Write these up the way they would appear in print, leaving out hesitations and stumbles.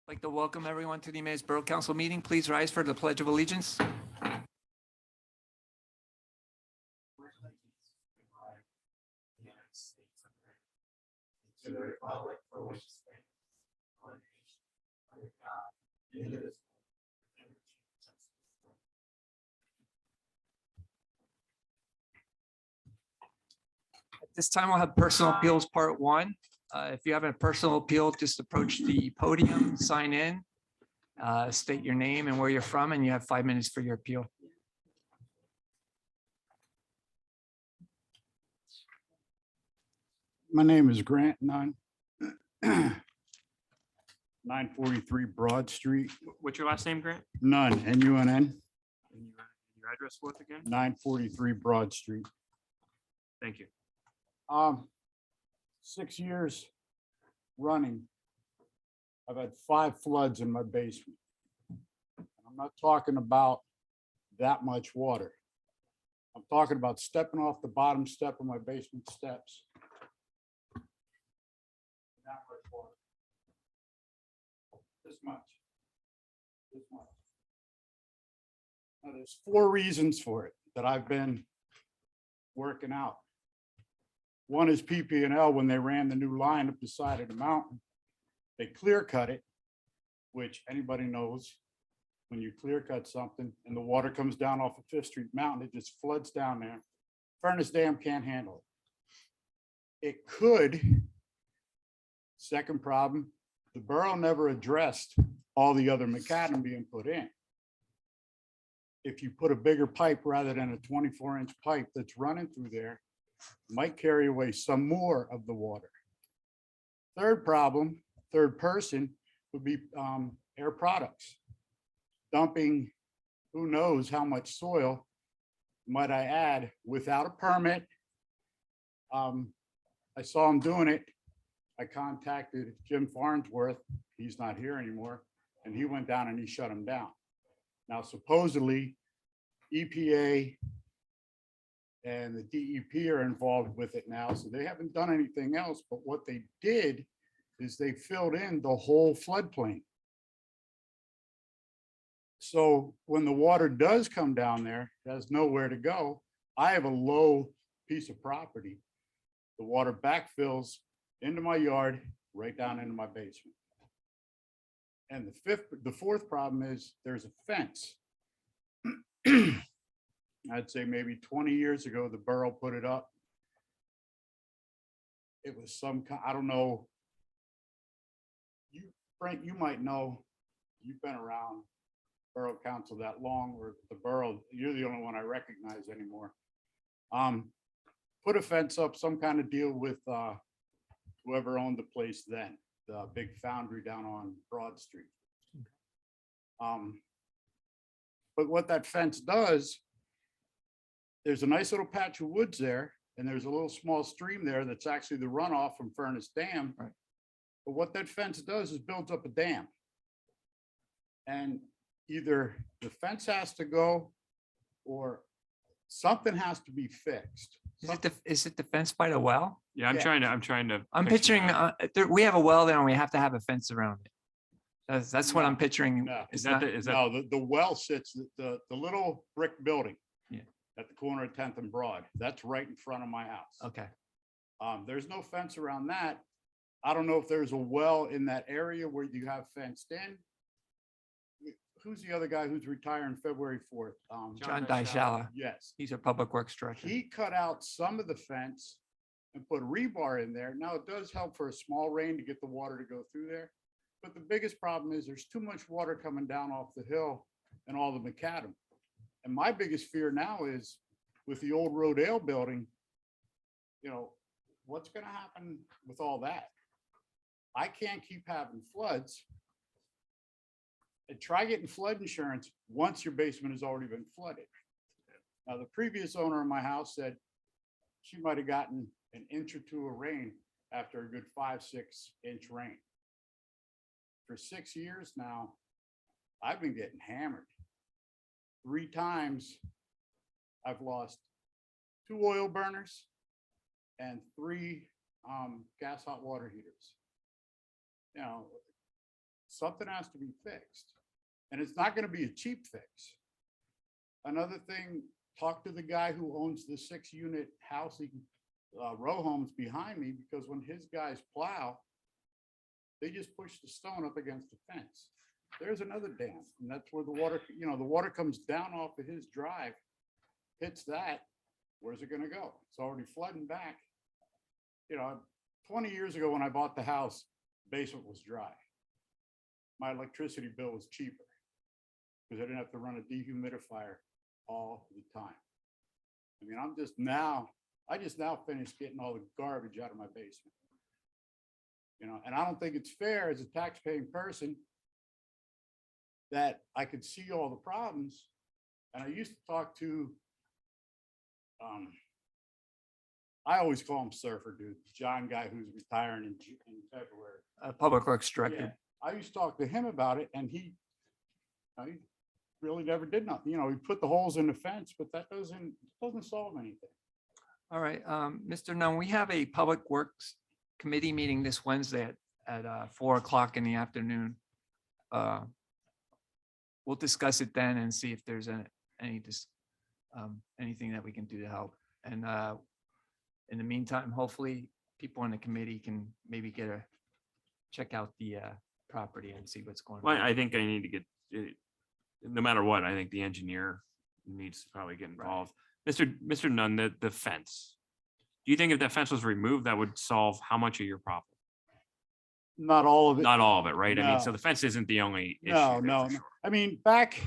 I'd like to welcome everyone to the Emmaus Borough Council meeting. Please rise for the Pledge of Allegiance. To the republic for which it stands, one nation, under God, indivisible. At this time, we'll have personal appeals part one. If you have a personal appeal, just approach the podium, sign in, state your name and where you're from, and you have 5 minutes for your appeal. My name is Grant Nunn. 943 Broad Street, What's your last name, Grant? Nunn, N-U-N-N, And your address for it again? 943 Broad Street. Thank you. 6 years running, I've had 5 floods in my basement. I'm not talking about that much water. I'm talking about stepping off the bottom step of my basement steps. That much water. This much. This much. Now, there's 4 reasons for it that I've been working out. One is PP&L. When they ran the new line up the side of the mountain, they clear cut it, which anybody knows. When you clear cut something and the water comes down off of 5th Street Mountain, it just floods down there. Furnace Dam can't handle it. It could. Second problem, the borough never addressed all the other macadam being put in. If you put a bigger pipe rather than a 24-inch pipe that's running through there, it might carry away some more of the water. Third problem, third person, would be Air Products. Dumping who knows how much soil, might I add, without a permit. I saw him doing it. I contacted Jim Farnsworth, he's not here anymore, and he went down and he shut him down. Now, supposedly, EPA and the DEP are involved with it now, so they haven't done anything else, but what they did is they filled in the whole floodplain. So when the water does come down there, it has nowhere to go. I have a low piece of property. The water backfills into my yard, right down into my basement. And the fourth problem is there's a fence. I'd say maybe 20 years ago, the borough put it up. It was some kind, I don't know. You, Frank, you might know, you've been around borough council that long, or the borough, you're the only one I recognize anymore. Put a fence up, some kind of deal with whoever owned the place then, the big foundry down on Broad Street. But what that fence does, there's a nice little patch of woods there, and there's a little small stream there that's actually the runoff from Furnace Dam. Right. But what that fence does is builds up a dam. And either the fence has to go or something has to be fixed. Is it the fence by the well? Yeah, I'm Yeah. trying to. I'm picture picturing, that. we have a well there and we have to have a fence around it. That's what No, I'm picturing. no. It's Is that not- the, is that, No, the well sits, the little brick building. Yeah. At the corner of 10th and Broad. That's right in front of my house. Okay. There's no fence around that. I don't know if there's a well in that area where you have fenced in. Who's the other guy who's retiring February 4th? John Dyschala, Yes, he's our public works director. he cut out some of the fence and put rebar in there. Now, it does help for a small rain to get the water to go through there. But the biggest problem is there's too much water coming down off the hill and all the macadam. And my biggest fear now is with the old Rodale building, you know, what's going to happen with all that? I can't keep having floods. And try getting flood insurance once your basement has already been flooded. Now, the previous owner of my house said she might have gotten an inch or two of rain after a good 5-6 inch rain. For 6 years now, I've been getting hammered. 3 times I've lost 2 oil burners and 3 gas hot water heaters. You know, something has to be fixed. And it's not gonna be a cheap fix. Another thing, talk to the guy who owns the 6-unit housing row homes behind me, because when his guys plow, they just push the stone up against the fence. There's another dam, and that's where the water, the water comes down off of his drive, hits that, where's it gonna go? It's already flooding back. 20 years ago when I bought the house, basement was dry. My electricity bill was cheaper because I didn't have to run a dehumidifier all the time. I mean, I just now finished getting all the garbage out of my basement. And I don't think it's fair as a taxpaying person that I could see all the problems. And I used to talk to, I always call him Surfer Dude, John guy who's retiring in February. Public Works Yeah, Director. I used to talk to him about it, and he really never did nothing. He put the holes in the fence, but that doesn't solve anything. All right, Mr. Nunn, we have a Public Works Committee meeting this Wednesday at 4 o'clock in the afternoon. We'll discuss it then and see if there's anything that we can do to help. And in the meantime, hopefully people on the committee can maybe check out the property and see what's going Well, on. I think I need to get, no matter what, I think the engineer needs to probably get involved. Mr. Nunn, the fence. Do you think if that fence was removed, that would solve how much of your problem? Not all of it. Not all of it, right? I mean, so No. the fence isn't the only issue. No, there no, for no. sure. I mean, back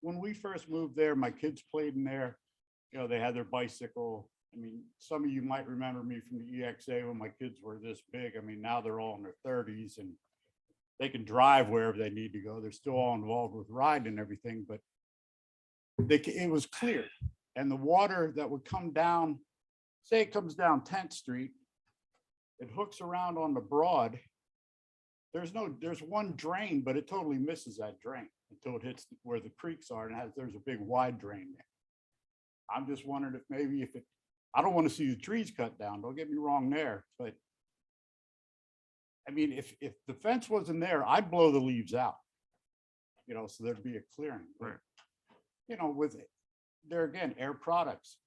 when we first moved there, my kids played in there. They had their bicycle. I mean, some of you might remember me from the EXA when my kids were this big. I mean, now they're all in their 30s and they can drive wherever they need to go. They're still all involved with riding and everything, but it was clear. And the water that would come down, say it comes down 10th Street, it hooks around on the Broad. There's one drain, but it totally misses that drain until it hits where the creeks are, and there's a big wide drain there. I'm just wondering if maybe I don't want to see the trees cut down, don't get me wrong there, but I mean, if the fence wasn't there, I'd blow the leaves out, so there'd be a clearing. But, Right. with it, there again, air products,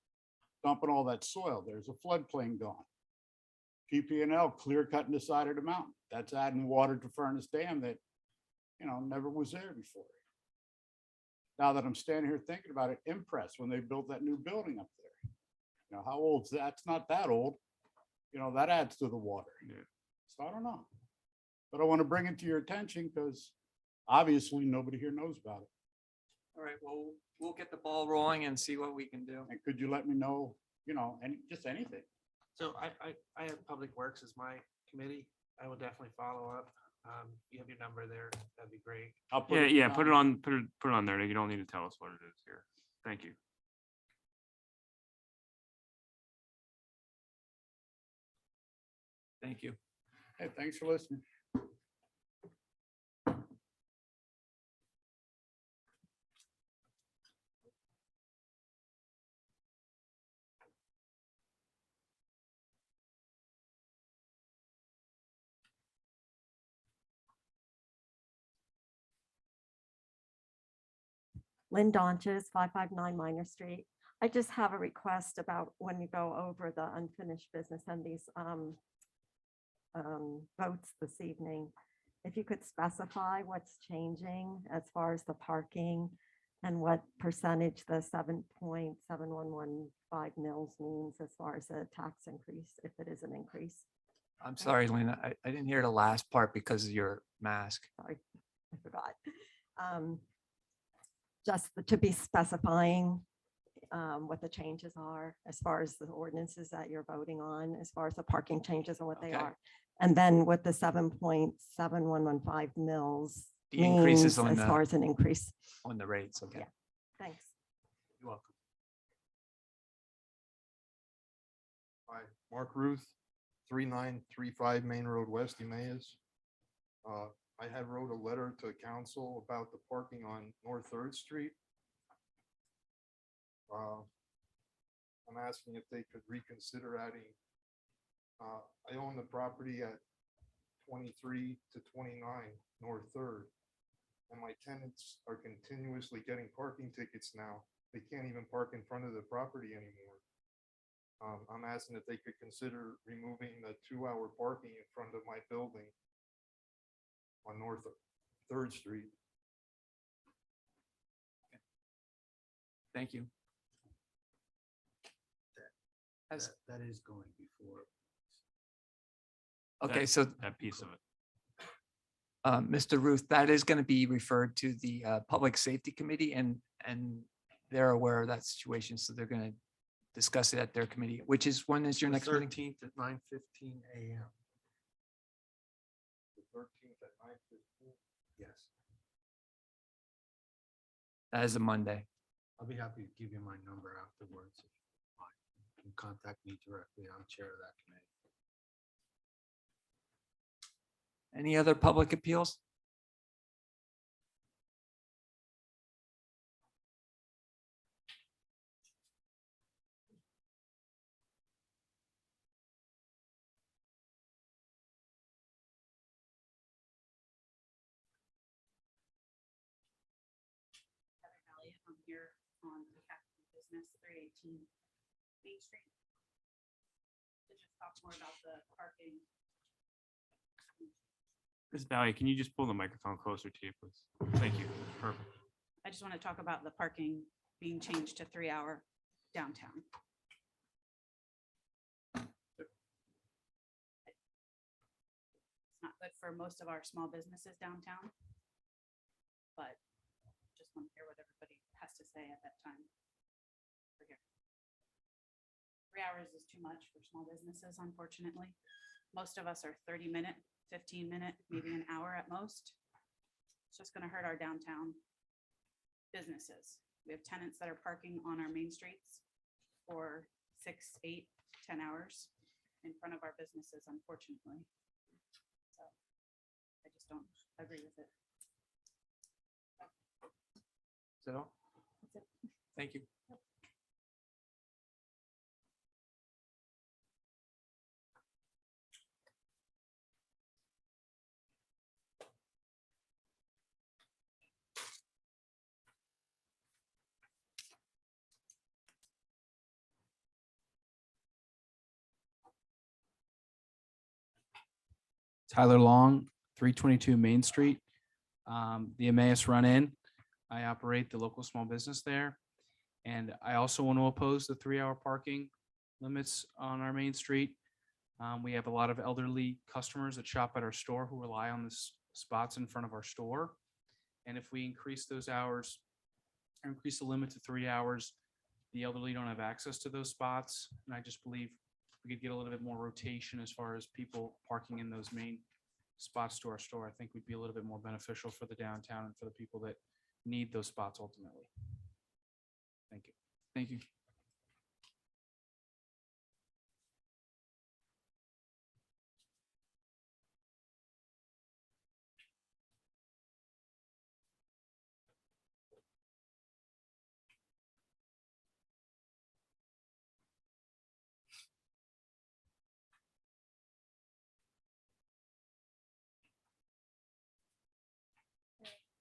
dumping all that soil, there's a floodplain gone. PP&L clear cutting the side of the mountain. That's adding water to Furnace Dam that, never was there before. Now that I'm standing here thinking about it, impressed when they built that new building up there. How old's that? It's not that old. That adds to the water. Yeah. So I don't know. But I want to bring it to your attention because obviously nobody here knows about it. All right, well, we'll get the ball rolling and see what we can do. And could you let me know, just anything? So I have Public Works as my committee. I will definitely follow up. You have your number there. That'd be great. I'll put Yeah, down. put it on there. You don't need to tell us what it is here. Thank you. Thank you. Hey, thanks for listening. Lynn Donches, 559 Minor Street. I just have a request about when you go over the unfinished business and these votes this evening. If you could specify what's changing as far as the parking and what percentage the 7.7115 mils means as far as a tax increase, if it is an increase. I'm sorry, Lena, I didn't hear the last part because of your mask. Sorry, I forgot. Just to be specifying what the changes are as far as the ordinances that you're voting on, as far as the parking changes and what they Okay. are. And then what the 7.7115 mils The increases means on as far the, as an increase. on the rates, okay. Yeah. Thanks. You're welcome. Hi, Mark Ruth, 3935 Main Road West, Emmaus. I had wrote a letter to council about the parking on North Third Street. I'm asking if they could reconsider adding, I own the property at 23 to 29 North Third. And my tenants are continuously getting parking tickets now. They can't even park in front of the property anymore. I'm asking if they could consider removing the 2-hour parking in front of my building on North Third Street. Thank you. As- That is going before. Okay, That- so That piece of it. Mr. Ruth, that is going to be referred to the Public Safety Committee and they're aware of that situation. So they're going to discuss it at their committee, which is, when is your next meeting? 13th at 9:15 a.m. The 13th at 9:15. Yes, That is a Monday. I'll be happy to give you my number afterwards. If you'd like. You can contact me directly. I'm chair of that committee. Any other public appeals? Elliott. I'm here on behalf of the business 318 Main Street. To just talk more about the parking. Ms. Valley, can you just pull the microphone closer to you, please? Thank you. Perfect. I just want to talk about the parking being changed to 3-hour downtown. It's not good for most of our small businesses downtown. But just want to hear what everybody has to say at that time. We're here. 3 hours is too much for small businesses, unfortunately. Most of us are 30-minute, 15-minute, maybe an hour at most. It's just going to hurt our downtown businesses. We have tenants that are parking on our main streets for 6, 8, 10 hours in front of our businesses, unfortunately. So I just don't agree with it. Is that all? That's it. Thank you. Tyler Long, 322 Main Street. The Emmaus Run In. I operate the local small business there. And I also want to oppose the 3-hour parking limits on our main street. We have a lot of elderly customers that shop at our store who rely on the spots in front of our store. And if we increase those hours, or increase the limit to 3 hours, the elderly don't have access to those spots. And I just believe we could get a little bit more rotation as far as people parking in those main spots to our store. I think would be a little bit more beneficial for the downtown and for the people that need those spots ultimately. Thank you. Thank you.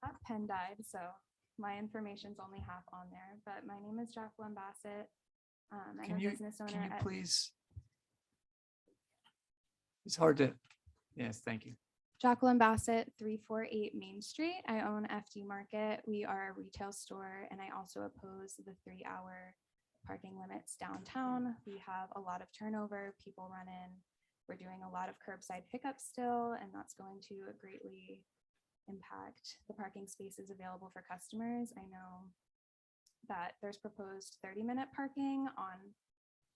That pen died, so my information's only half on there, but my name is Jacqueline Bassett. I'm Can a you, business owner can you at please? It's hard to, yes, thank you. Jacqueline Bassett, 348 Main Street. I own FD Market. We are a retail store, and I also oppose the 3-hour parking limits downtown. We have a lot of turnover, people run in. We're doing a lot of curbside pickup still, and that's going to greatly impact the parking spaces available for customers. I know that there's proposed 30-minute parking on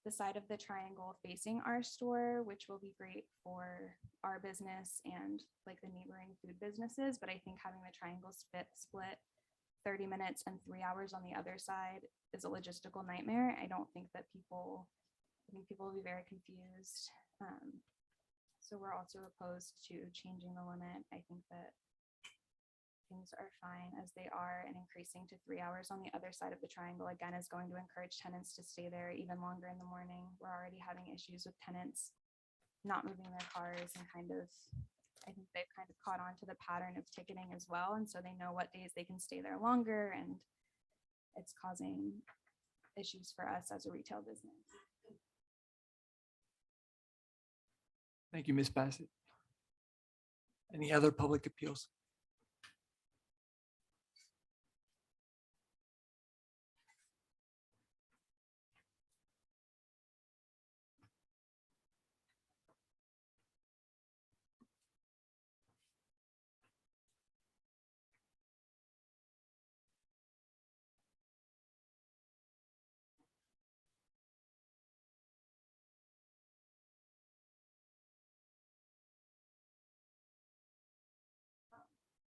the side of the triangle facing our store, which will be great for our business and like the neighboring food businesses. But I think having the triangle split 30 minutes and 3 hours on the other side is a logistical nightmare. I think people will be very confused. So we're also opposed to changing the limit. I think that things are fine as they are, and increasing to 3 hours on the other side of the triangle again is going to encourage tenants to stay there even longer in the morning. We're already having issues with tenants not moving their cars and kind of I think they've kind of caught on to the pattern of ticketing as well. And so they know what days they can stay there longer, and it's causing issues for us as a retail business. Thank you, Ms. Bassett. Any other public appeals?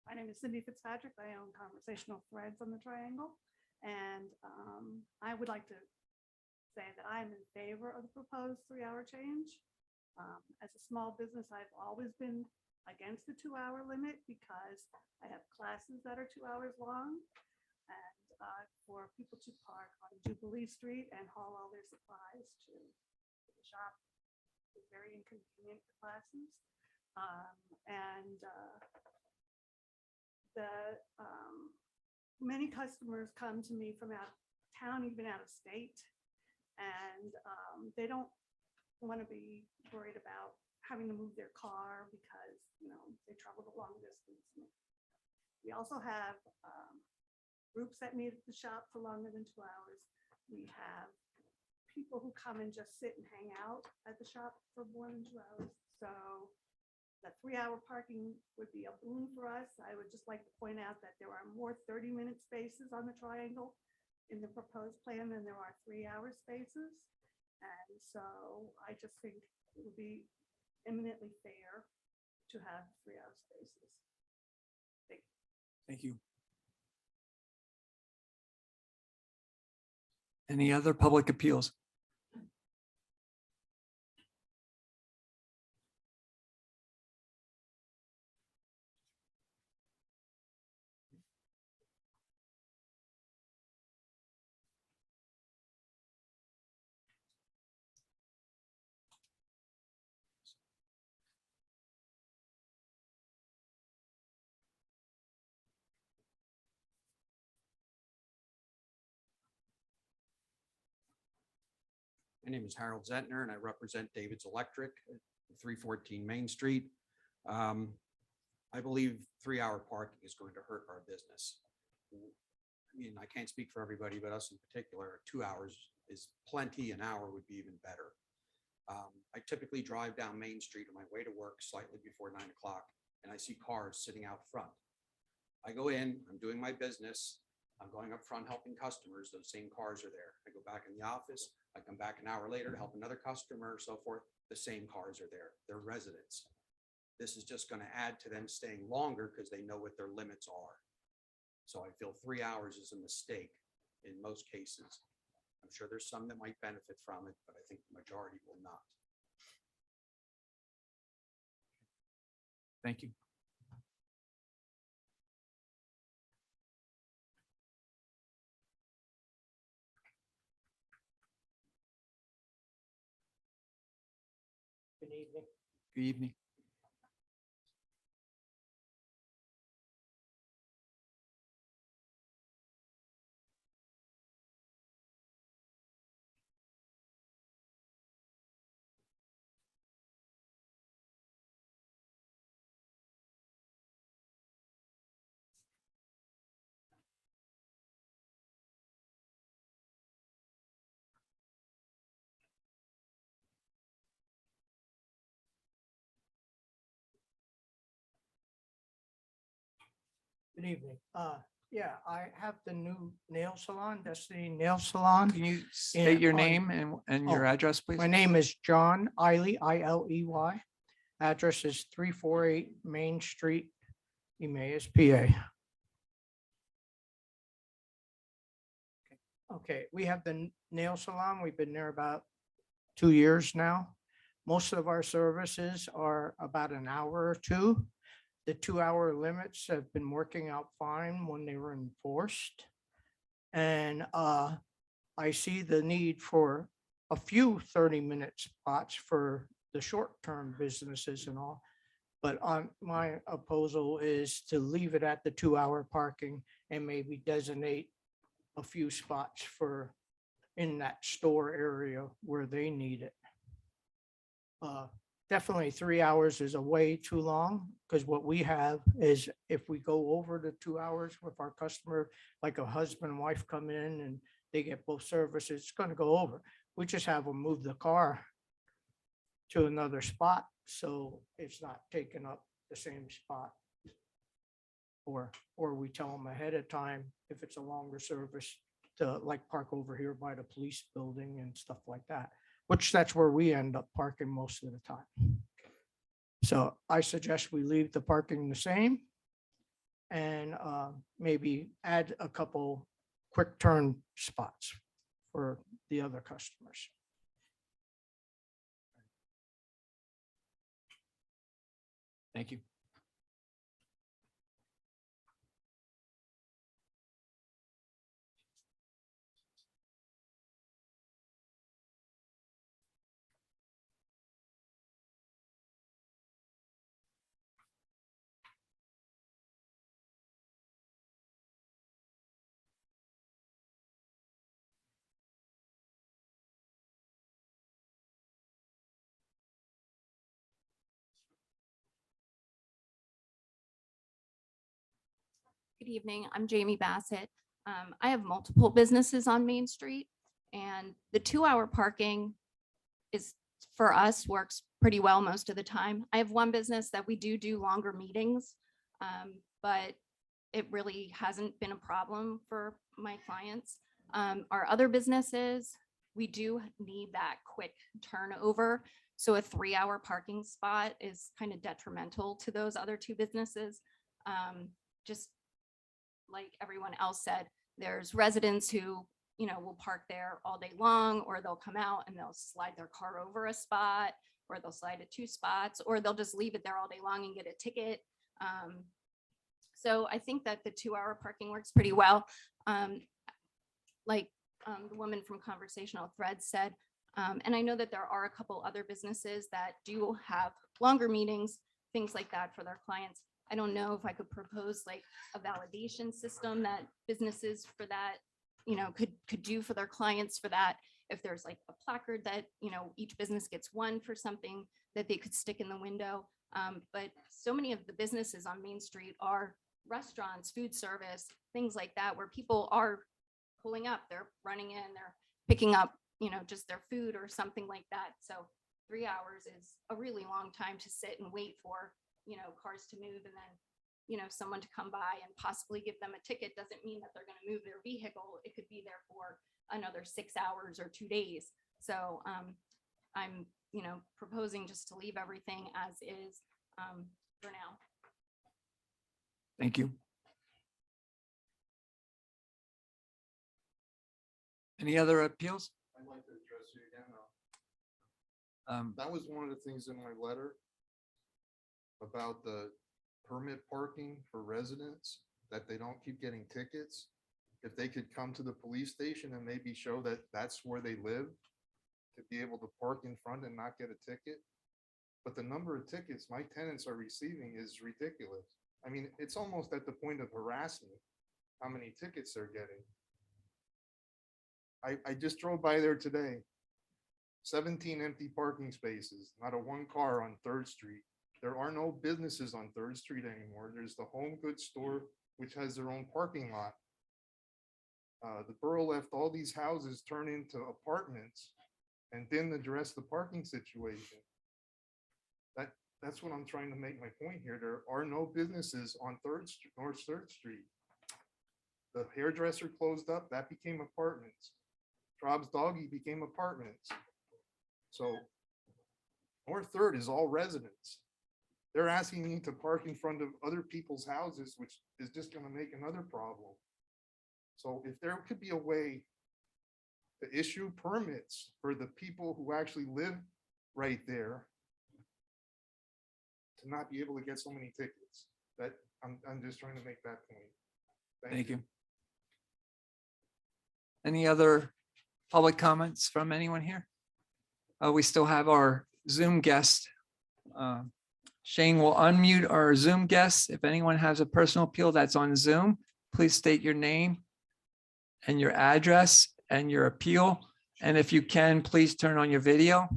My name is Cindy Fitzpatrick. I own Conversational Threads on the Triangle. And I would like to say that I'm in favor of the proposed 3-hour change. As a small business, I've always been against the 2-hour limit because I have classes that are 2 hours long. And for people to park on Jubilee Street and haul all their supplies to the shop is very inconvenient for classes. Many customers come to me from out of town, even out of state, and they don't want to be worried about having to move their car because, you know, they travel the long distance. We also have groups that meet at the shop for longer than 2 hours. We have people who come and just sit and hang out at the shop for more than 2 hours. So the 3-hour parking would be a boon for us. I would just like to point out that there are more 30-minute spaces on the Triangle in the proposed plan than there are 3-hour spaces. And so I just think it would be eminently fair to have 3-hour spaces. Thank you. Any other public appeals? My name is Harold Zentner and I represent David's Electric, at 314 Main Street. I believe 3-hour parking is going to hurt our business. I mean, I can't speak for everybody, but us in particular, 2 hours is plenty. An hour would be even better. I typically drive down Main Street on my way to work slightly before 9 o'clock, and I see cars sitting out front. I go in, I'm doing my business. I'm going up front helping customers. Those same cars are there. I go back in the office. I come back an hour later to help another customer, so forth. The same cars are there. They're residents. This is just going to add to them staying longer because they know what their limits are. So I feel 3 hours is a mistake in most cases. I'm sure there's some that might benefit from it, but I think the majority will not. Thank you. Good evening. Good evening. Good evening. Yeah, I have the new nail salon, Destiny Nail Salon. Can you state your on- name and your Oh, address, please? My name is John Eiley, Iley. Address is 348 Main Street, Emmaus, PA. Okay, we have the nail salon. We've been there about 2 years now. Most of our services are about an hour or two. The 2-hour limits have been working out fine when they were enforced. And I see the need for a few 30-minute spots for the short-term businesses and all. But on my proposal is to leave it at the 2-hour parking and maybe designate a few spots for in that store area where they need it. Definitely 3 hours is a way too long, because what we have is if we go over the 2 hours with our customer, like a husband and wife come in and they get both services, it's going to go over. We just have them move the car to another spot, so it's not taking up the same spot. Or we tell them ahead of time, if it's a longer service, to like park over here by the police building and stuff like that, which that's where we end up parking most of the time. So I suggest we leave the parking the same and maybe add a couple quick turn spots for the other customers. Thank you. Good evening. I'm Jamie Bassett. I have multiple businesses on Main Street, and the 2-hour parking is for us works pretty well most of the time. I have one business that we do longer meetings, but it really hasn't been a problem for my clients. Our other businesses, we do need that quick turnover. So a 3-hour parking spot is kind of detrimental to those other two businesses. Just like everyone else said, there's residents who, you know, will park there all day long, or they'll come out and they'll slide their car over a spot, or they'll slide it 2 spots, or they'll just leave it there all day long and get a ticket. So I think that the 2-hour parking works pretty well. Like the woman from Conversational Threads said, and I know that there are a couple other businesses that do have longer meetings, things like that for their clients. I don't know if I could propose like a validation system that businesses for that, you know, could do for their clients for that. If there's like a placard that, you know, each business gets one for something that they could stick in the window. But so many of the businesses on Main Street are restaurants, food service, things like that, where people are pulling up, they're running in, they're picking up, you know, just their food or something like that. So 3 hours is a really long time to sit and wait for, you know, cars to move, and then, you know, someone to come by and possibly give them a ticket doesn't mean that they're going to move their vehicle. It could be there for another 6 hours or 2 days. So I'm, you know, proposing just to leave everything as is for now. Thank you. Any other appeals? I'd like to address you again. That was one of the things in my letter about the permit parking for residents, that they don't keep getting tickets. If they could come to the police station and maybe show that that's where they live, to be able to park in front and not get a ticket. But the number of tickets my tenants are receiving is ridiculous. I mean, it's almost at the point of harassment, how many tickets they're getting. I just drove by there today. 17 empty parking spaces, not a one car on 3rd Street. There are no businesses on 3rd Street anymore. There's the home goods store, which has their own parking lot. The borough left all these houses turn into apartments and didn't address the parking situation. That's what I'm trying to make my point here. There are no businesses on North 3rd Street. The hairdresser closed up, that became apartments. Rob's Doggy became apartments. So North 3rd is all residents. They're asking me to park in front of other people's houses, which is just going to make another problem. So if there could be a way to issue permits for the people who actually live right there, to not be able to get so many tickets, that I'm just trying to make that point. Thank you. Any other public comments from anyone here? We still have our Zoom guest, Shane will unmute our Zoom guests. If anyone has a personal appeal that's on Zoom, please state your name and your address and your appeal. And if you can, please turn on your video.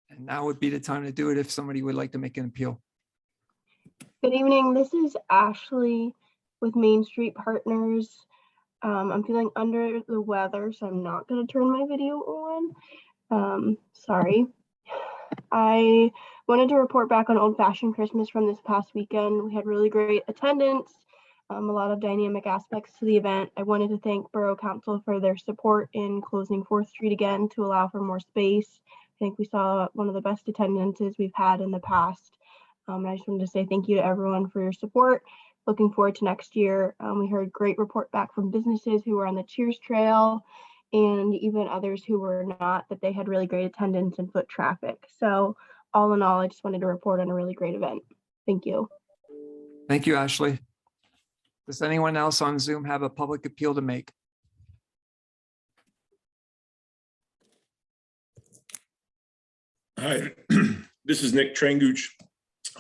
And now would be the time to do it if somebody would like to make an appeal. Good evening. This is Ashley with Main Street Partners. I'm feeling under the weather, so I'm not going to turn my video on. Sorry. I wanted to report back on Old Fashioned Christmas from this past weekend. We had really great attendance, a lot of dynamic aspects to the event. I wanted to thank Borough Council for their support in closing 4th Street again to allow for more space. I think we saw one of the best attendances we've had in the past. I just wanted to say thank you to everyone for your support. Looking forward to next year. We heard great report back from businesses who were on the Cheers Trail and even others who were not, that they had really great attendance and foot traffic. So all in all, I just wanted to report on a really great event. Thank you. Thank you, Ashley. Does anyone else on Zoom have a public appeal to make? Hi, this is Nick Tranguch.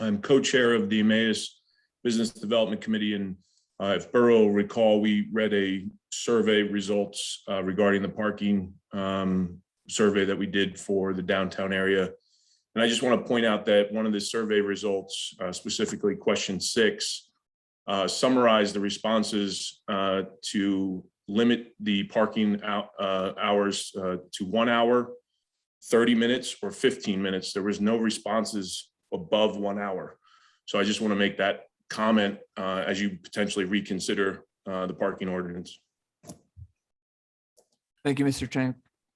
I'm co-chair of the Emmaus Business Development Committee, and if Borough recall, we read a survey results regarding the parking survey that we did for the downtown area. And I just want to point out that one of the survey results, specifically question 6, summarized the responses to limit the parking hours to 1 hour, 30 minutes, or 15 minutes. There was no responses above 1 hour. So I just want to make that comment as you potentially reconsider the parking ordinance. Thank you, Mr.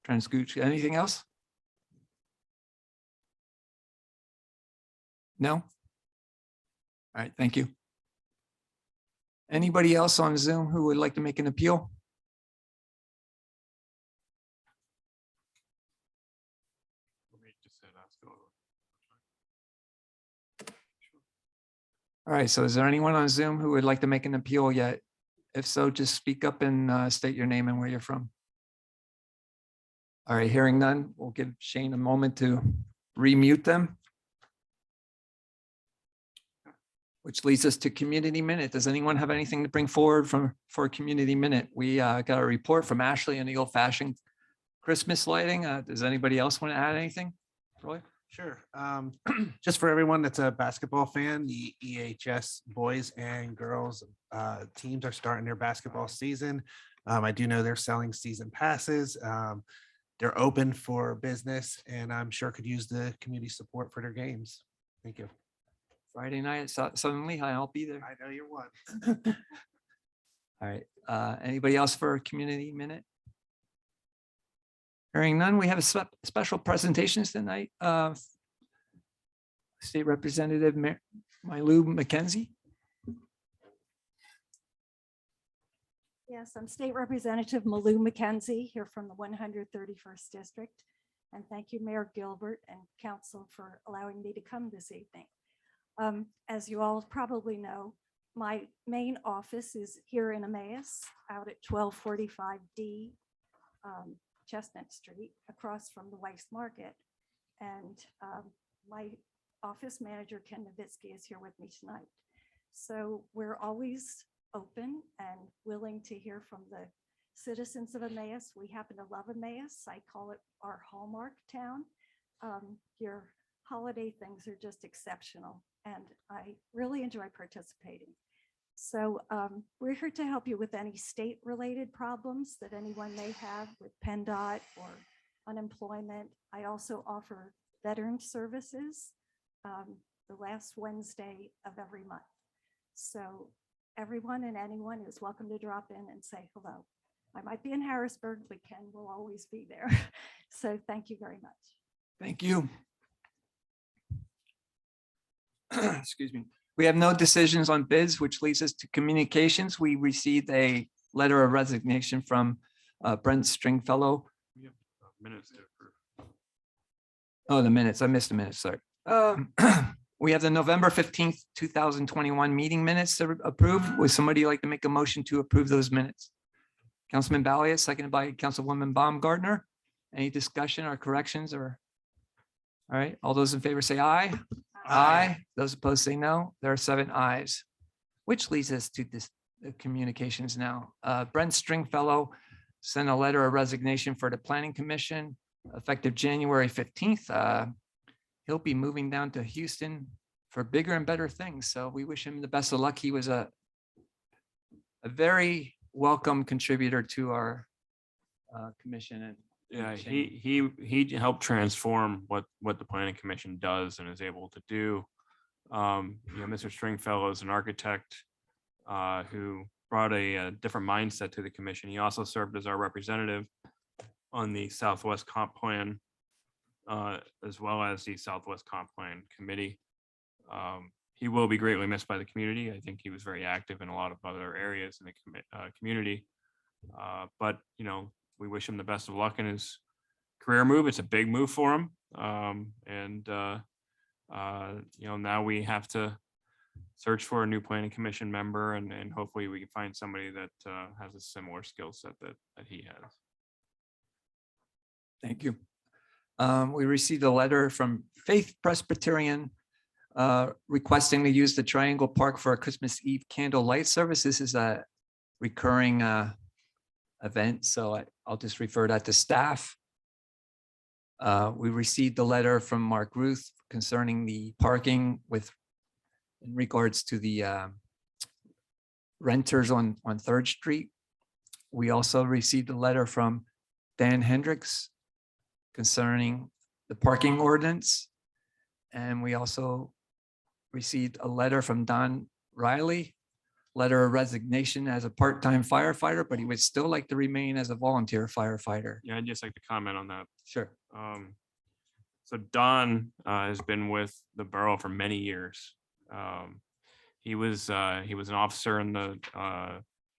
Transguch. Anything else? No? All right, thank you. Anybody else on Zoom who would like to make an appeal? All right, so is there anyone on Zoom who would like to make an appeal yet? If so, just speak up and state your name and where you're from. All right, hearing none, we'll give Shane a moment to remute them. Which leads us to community minute. Does anyone have anything to bring forward for a community minute? We got a report from Ashley on the Old Fashioned Christmas lighting. Does anybody else want to add anything? Roy? Sure. Just for everyone that's a basketball fan, the EHS boys and girls teams are starting their basketball season. I do know they're selling season passes. They're open for business, and I'm sure could use the community support for their games. Thank you. Friday night at Southern Lehigh, I'll be there. I know you're one. All right, anybody else for a community minute? Hearing none, we have a special presentations tonight. State Representative Mylou McKenzie. Yes, I'm State Representative Mylou McKenzie here from the 131st District. And thank you, Mayor Gilbert and Council for allowing me to come this evening. As you all probably know, my main office is here in Emmaus out at 1245D Chestnut Street across from the Weiss Market. And my office manager, Ken Novitsky, is here with me tonight. So we're always open and willing to hear from the citizens of Emmaus. We happen to love Emmaus. I call it our hallmark town. Your holiday things are just exceptional, and I really enjoy participating. So we're here to help you with any state-related problems that anyone may have with PennDOT or unemployment. I also offer veteran services the last Wednesday of every month. So everyone and anyone is welcome to drop in and say hello. I might be in Harrisburg, but Ken will always be there. So thank you very much. Thank you. Excuse me. We have no decisions on bids, which leads us to communications. We received a letter of resignation from Brent Stringfellow. We have minutes to approve. Oh, the minutes. I missed the minutes. Sorry. We have the November 15th, 2021 meeting minutes to approve. Would somebody like to make a motion to approve those minutes? Councilman Balliet, seconded by Councilwoman Baumgartner. Any discussion or corrections or? All right, all those in favor say aye. Aye. Those opposed say no. There are 7 ayes. Which leads us to this communications now. Brent Stringfellow sent a letter of resignation for the Planning Commission effective January 15th. He'll be moving down to Houston for bigger and better things. So we wish him the best of luck. He was a very welcome contributor to our commission. And Yeah, shame. he helped transform what the planning commission does and is able to do. Mr. Stringfellow is an architect who brought a different mindset to the commission. He also served as our representative on the Southwest Comp Plan, as well as the Southwest Comp Plan Committee. He will be greatly missed by the community. I think he was very active in a lot of other areas in the community. But, we wish him the best of luck in his career move. It's a big move for him. Now we have to search for a new planning commission member, and hopefully we can find somebody that has a similar skill set that he has. Thank you. We received a letter from Faith Presbyterian requesting to use the Triangle Park for a Christmas Eve candle light service. This is a recurring event, so I'll just refer that to staff. We received a letter from Mark Ruth concerning the parking in regards to the renters on 3rd Street. We also received a letter from Dan Hendricks concerning the parking ordinance. And we also received a letter from Don Riley, letter of resignation as a part-time firefighter, but he would still like to remain as a volunteer firefighter. Yeah, I'd just like to comment on that. Sure. So Don has been with the borough for many years. He was an officer in the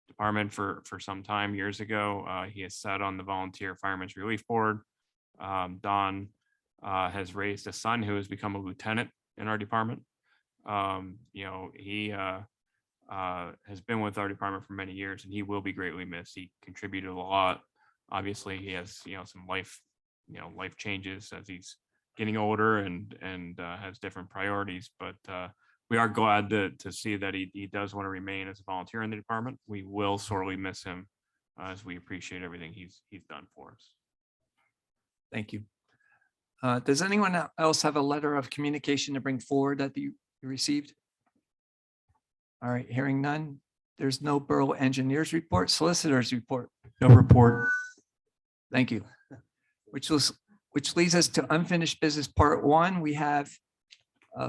department for some time years ago. He has sat on the Volunteer Firemen's Relief Board. Don has raised a son who has become a lieutenant in our department. He has been with our department for many years, and he will be greatly missed. He contributed a lot. Obviously, he has some life changes as he's getting older and has different priorities. But we are glad to see that he does want to remain as a volunteer in the department. We will sorely miss him, as we appreciate everything he's done for us. Thank you. Does anyone else have a letter of communication to bring forward that you received? All right, hearing none. There's no borough engineers report, solicitors report. No report. Thank you. Which leads us to unfinished business part 1. We have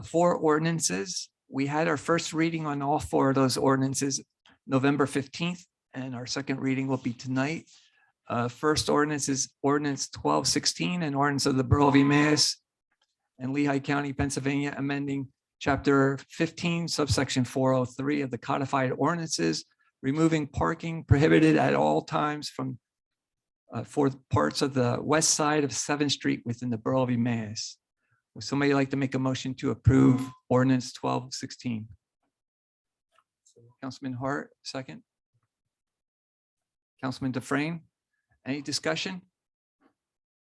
4 ordinances. We had our first reading on all 4 of those ordinances November 15th, and our second reading will be tonight. First ordinance is Ordinance 1216, an ordinance of the Borough of Emmaus and Lehigh County, Pennsylvania, amending Chapter 15, subsection 403 of the codified ordinances, removing parking prohibited at all times from for parts of the west side of 7th Street within the Borough of Emmaus. Would somebody like to make a motion to approve Ordinance 1216? Councilman Hart, second. Councilman Dufresne, any discussion?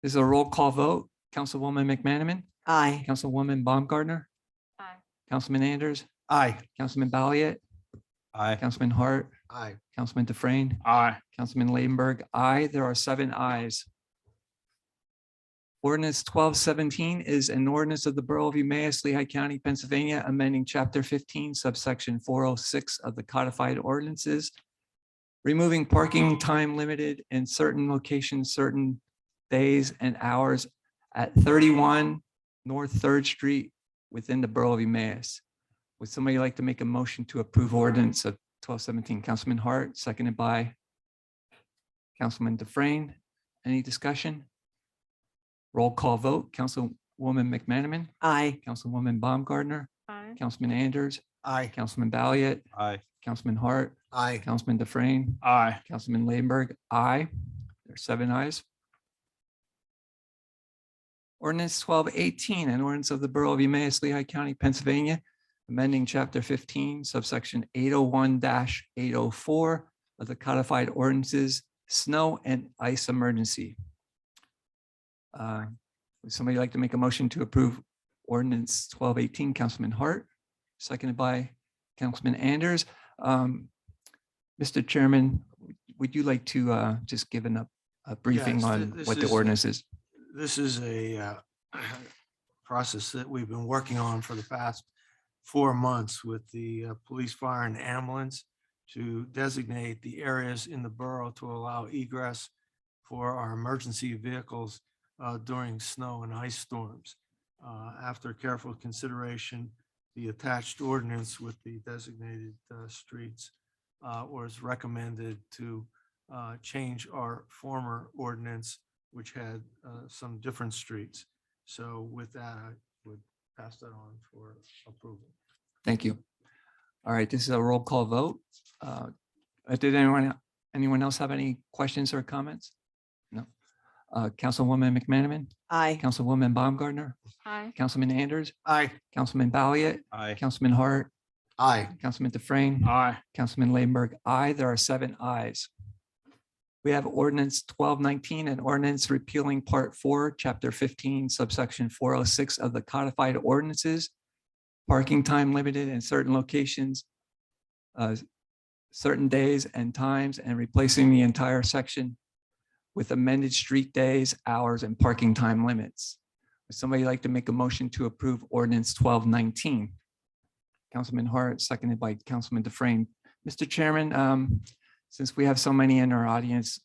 This is a roll call vote. Councilwoman McManaman. Aye. Councilwoman Baumgartner. Aye. Councilman Anders. Aye. Councilman Balliet. Aye. Councilman Hart. Aye. Councilman Dufresne. Aye. Councilman Ladenburg. Aye. There are 7 ayes. Ordinance 1217 is an ordinance of the Borough of Emmaus, Lehigh County, Pennsylvania, amending Chapter 15, subsection 406 of the codified ordinances, removing parking time limited in certain locations, certain days and hours at 31 North 3rd Street within the Borough of Emmaus. Would somebody like to make a motion to approve ordinance of 1217? Councilman Hart, seconded by Councilman Dufresne. Any discussion? Roll call vote. Councilwoman McManaman. Aye. Councilwoman Baumgartner. Aye. Councilman Anders. Aye. Councilman Balliet. Aye. Councilman Hart. Aye. Councilman Dufresne. Aye. Councilman Ladenburg. Aye. There's 7 ayes. Ordinance 1218, an ordinance of the Borough of Emmaus, Lehigh County, Pennsylvania, amending Chapter 15, subsection 801-804 of the codified ordinances, snow and ice emergency. Would somebody like to make a motion to approve ordinance 1218, Councilman Hart, seconded by Councilman Anders? Mr. Chairman, would you like to just give a briefing Yes, on this what the is- ordinance is? This is a process that we've been working on for the past 4 months with the police, fire, and ambulance to designate the areas in the borough to allow egress for our emergency vehicles during snow and ice storms. After careful consideration, the attached ordinance with the designated streets was recommended to change our former ordinance, which had some different streets. So with that, I would pass that on for approval. Thank you. All right, this is a roll call vote. Did anyone else have any questions or comments? No. Councilwoman McManaman, Aye. Councilwoman Baumgartner, Aye. Councilman Anders, Aye. Councilman Balliet, Aye. Councilman Hart, Aye. Councilman Dufrain, Aye. Councilman Ladenburg, aye. There are 7 ayes. We have ordinance 1219, an ordinance repealing part 4, chapter 15, subsection 406 of the codified ordinances, parking time limited in certain locations, certain days and times, and replacing the entire section with amended street days, hours, and parking time limits. Would somebody like to make a motion to approve ordinance 1219? Councilman Hart, seconded by Councilman Dufrain. Mr. Chairman, since we have so many in our audience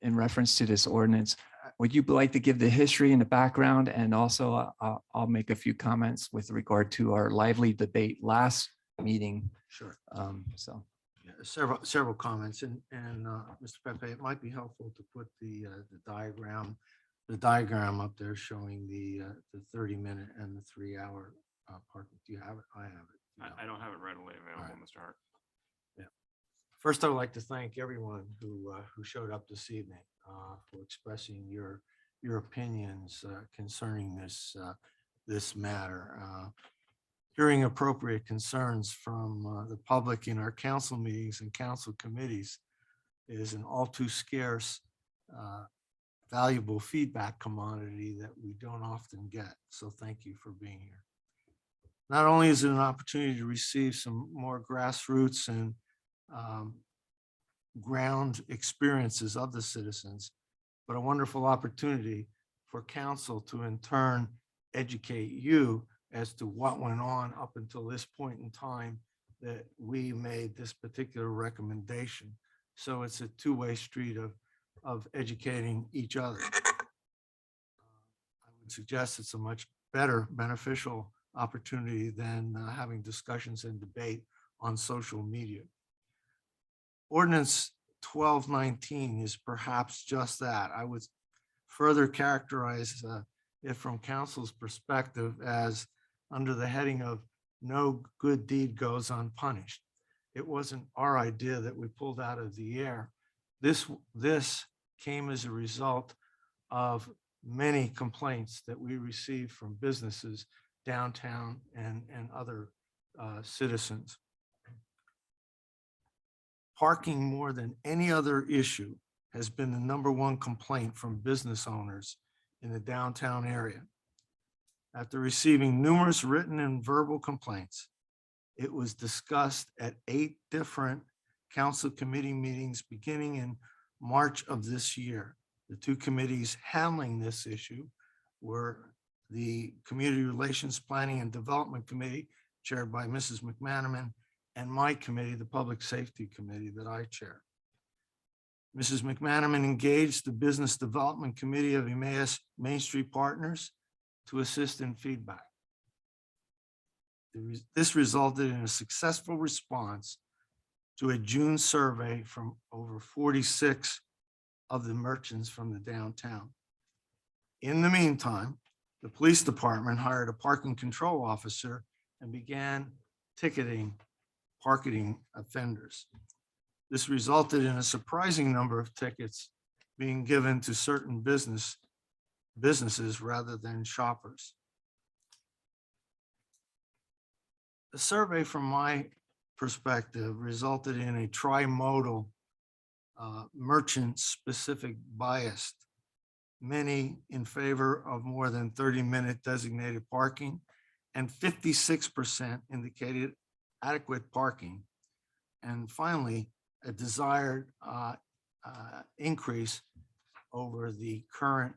in reference to this ordinance, would you like to give the history and the background? And also I'll make a few comments with regard to our lively debate last meeting. Sure. So, Yeah, several comments and Mr. Pepe, it might be helpful to put the diagram up there showing the 30-minute and the 3-hour parking. Do you have it? I have it. I don't have it readily available, Alright. Mr. Hart. First, I would like to thank everyone who showed up this evening for expressing your opinions concerning this matter. Hearing appropriate concerns from the public in our council meetings and council committees is an all too scarce, valuable feedback commodity that we don't often get. So thank you for being here. Not only is it an opportunity to receive some more grassroots and ground experiences of the citizens, but a wonderful opportunity for council to in turn educate you as to what went on up until this point in time that we made this particular recommendation. So it's a two-way street of educating each other. I would suggest it's a much better beneficial opportunity than having discussions and debate on social media. Ordinance 1219 is perhaps just that. I would further characterize it from council's perspective as under the heading of no good deed goes unpunished. It wasn't our idea that we pulled out of the air. This came as a result of many complaints that we received from businesses downtown and other citizens. Parking more than any other issue has been the #1 complaint from business owners in the downtown area. After receiving numerous written and verbal complaints, it was discussed at 8 different council committee meetings beginning in March of this year. The 2 committees handling this issue were the Community Relations Planning and Development Committee, chaired by Mrs. McManaman, and my committee, the Public Safety Committee that I chair. Mrs. McManaman engaged the Business Development Committee of Emmaus Main Street Partners to assist in feedback. This resulted in a successful response to a June survey from over 46 of the merchants from the downtown. In the meantime, the police department hired a parking control officer and began ticketing parking offenders. This resulted in a surprising number of tickets being given to certain businesses rather than shoppers. The survey, from my perspective, resulted in a trimodal merchant-specific bias many in favor of more than 30-minute designated parking, and 56% indicated adequate parking. And finally, a desired increase over the current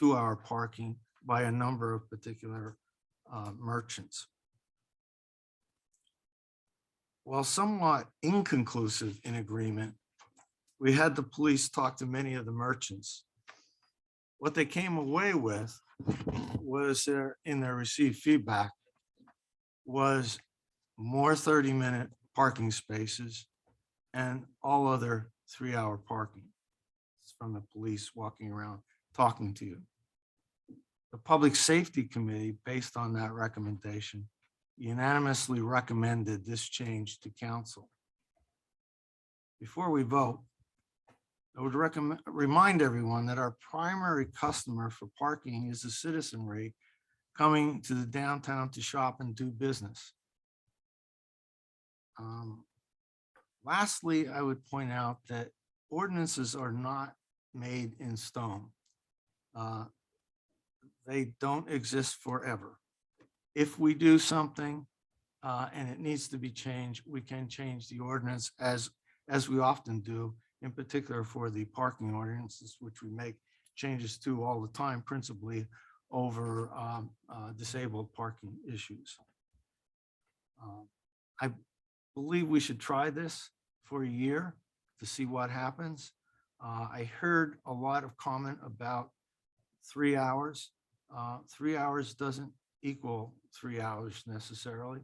2-hour parking by a number of particular merchants. While somewhat inconclusive in agreement, we had the police talk to many of the merchants. What they came away with was in their received feedback was more 30-minute parking spaces and all other 3-hour parking. It's from the police walking around talking to you. The Public Safety Committee, based on that recommendation, unanimously recommended this change to council. Before we vote, I would remind everyone that our primary customer for parking is the citizenry coming to the downtown to shop and do business. Lastly, I would point out that ordinances are not made in stone. They don't exist forever. If we do something and it needs to be changed, we can change the ordinance as we often do, in particular for the parking ordinances, which we make changes to all the time, principally over disabled parking issues. I believe we should try this for a year to see what happens. I heard a lot of comment about 3 hours. 3 hours doesn't equal 3 hours necessarily.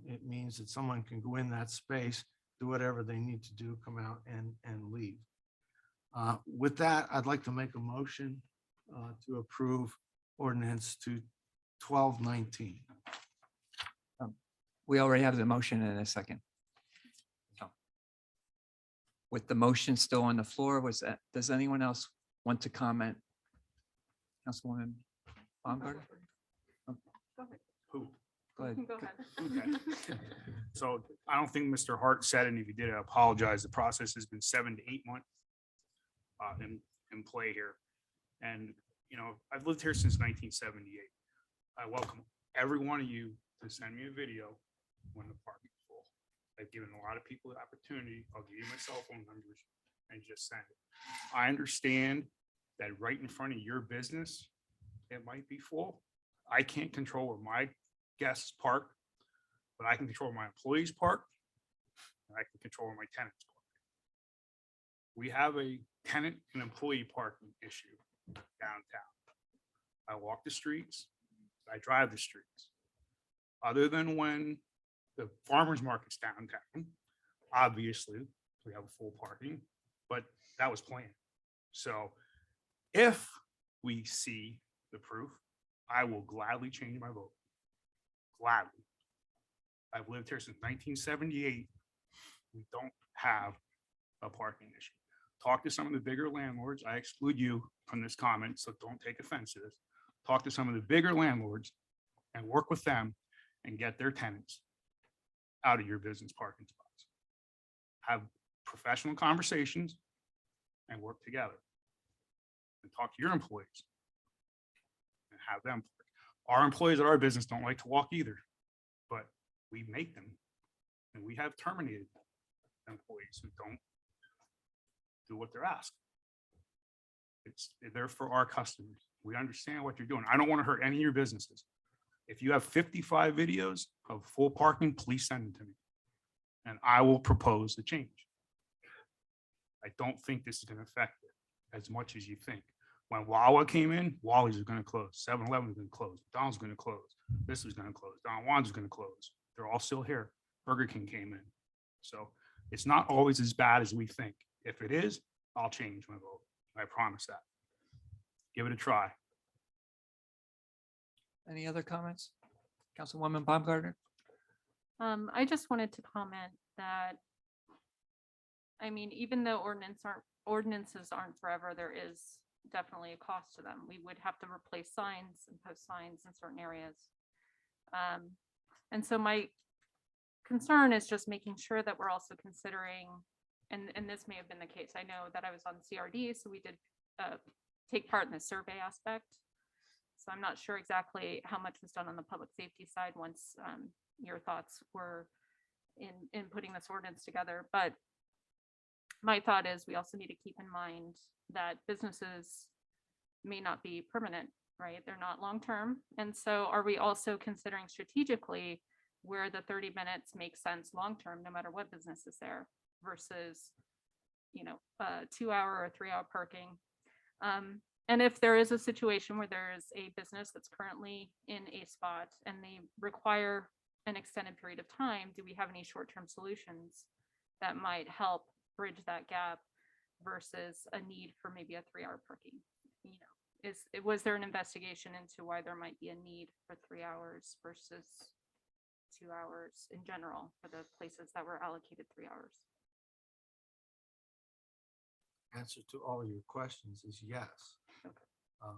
It means that someone can go in that space, do whatever they need to do, come out and leave. With that, I'd like to make a motion to approve ordinance to 1219. We already have the motion in a second. So, with the motion still on the floor, does anyone else want to comment? Councilwoman Baumgartner? Who? Go ahead. Go ahead. Okay. So I don't think Mr. Hart said, and if he did, I apologize. The process has been 7 to 8 months in play here. And, you know, I've lived here since 1978. I welcome every one of you to send me a video when the park is full. I've given a lot of people the opportunity. I'll give you my cell phone numbers and just send it. I understand that right in front of your business, it might be full. I can't control where my guests park, but I can control where my employees park, and I can control where my tenants park. We have a tenant and employee parking issue downtown. I walk the streets, I drive the streets. Other than when the farmer's market's downtown, obviously, we have full parking, but that was planned. So if we see the proof, I will gladly change my vote. Gladly. I've lived here since 1978. We don't have a parking issue. Talk to some of the bigger landlords. I exclude you from this comment, so don't take offense to this. Talk to some of the bigger landlords and work with them and get their tenants out of your business parking spots. Have professional conversations and work together. And talk to your employees and have them park. Our employees at our business don't like to walk either, but we make them, and we have terminated employees who don't do what they're asked. They're for our customers. We understand what you're doing. I don't want to hurt any of your businesses. If you have 55 videos of full parking, please send them to me, and I will propose the change. I don't think this is going to affect it as much as you think. When Wawa came in, Wally's is going to close. 7-Eleven is going to close. McDonald's going to close. This is going to close. Don Juan's is going to close. They're all still here. Burger King came in. So it's not always as bad as we think. If it is, I'll change my vote. I promise that. Give it a try. Any other comments? Councilwoman Baumgartner? I just wanted to comment that, I mean, even though ordinances aren't forever, there is definitely a cost to them. We would have to replace signs and post signs in certain areas. And so my concern is just making sure that we're also considering, and this may have been the case. I know that I was on CRD, so we did take part in the survey aspect. So I'm not sure exactly how much was done on the public safety side once your thoughts were in putting this ordinance together. But my thought is we also need to keep in mind that businesses may not be permanent, right? They're not long-term. And so are we also considering strategically where the 30 minutes makes sense long-term, no matter what business is there versus, 2-hour or 3-hour parking. And if there is a situation where there is a business that's currently in a spot and they require an extended period of time, do we have any short-term solutions that might help bridge that gap versus a need for maybe a 3-hour parking? Was there an investigation into why there might be a need for 3 hours versus 2 hours in general for the places that were allocated 3 hours? Answer to all your questions is yes. Okay.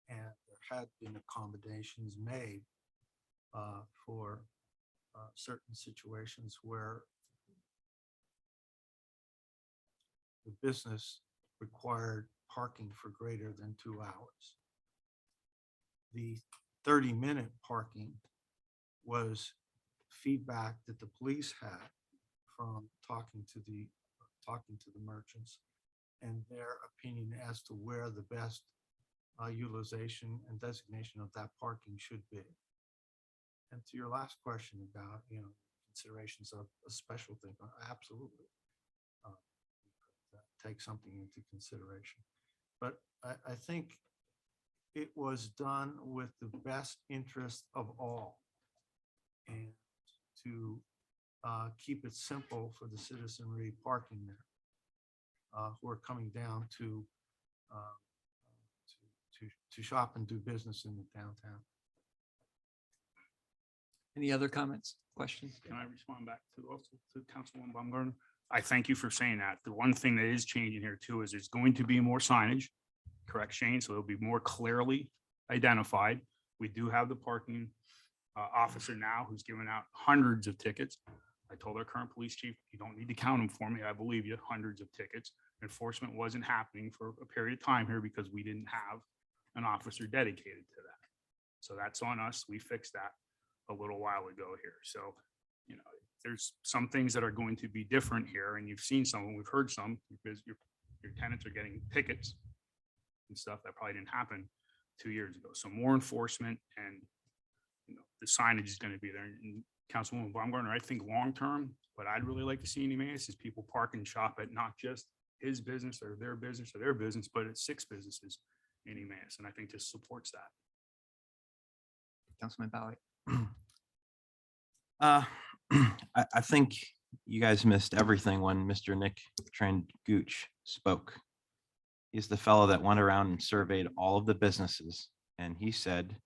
And there had been accommodations made for certain situations where the business required parking for greater than 2 hours. The 30-minute parking was feedback that the police had from talking to the merchants and their opinion as to where the best utilization and designation of that parking should be. And to your last question about, considerations of a special thing, absolutely. Take something into consideration. But I think it was done with the best interest of all and to keep it simple for the citizenry parking there who are coming down to shop and do business in the downtown. Any other comments, questions? Can I respond back to also to Councilwoman Baumgartner? I thank you for saying that. The one thing that is changing here too is there's going to be more signage, correct, Shane? So it'll be more clearly identified. We do have the parking officer now who's given out hundreds of tickets. I told our current police chief, you don't need to count them for me. I believe you, hundreds of tickets. Enforcement wasn't happening for a period of time here because we didn't have an officer dedicated to that. So that's on us. We fixed that a little while ago here. So, there's some things that are going to be different here, and you've seen some, we've heard some, because your tenants are getting tickets and stuff that probably didn't happen 2 years ago. So more enforcement and, the signage is going to be there. And Councilwoman Baumgartner, I think long-term, what I'd really like to see in Emmaus is people park and shop at not just his business or their business, but at 6 businesses in Emmaus. And I think this supports that. Councilman Bowie. I think you guys missed everything when Mr. Nick Trangooch spoke. He's the fellow that went around and surveyed all of the businesses, and he said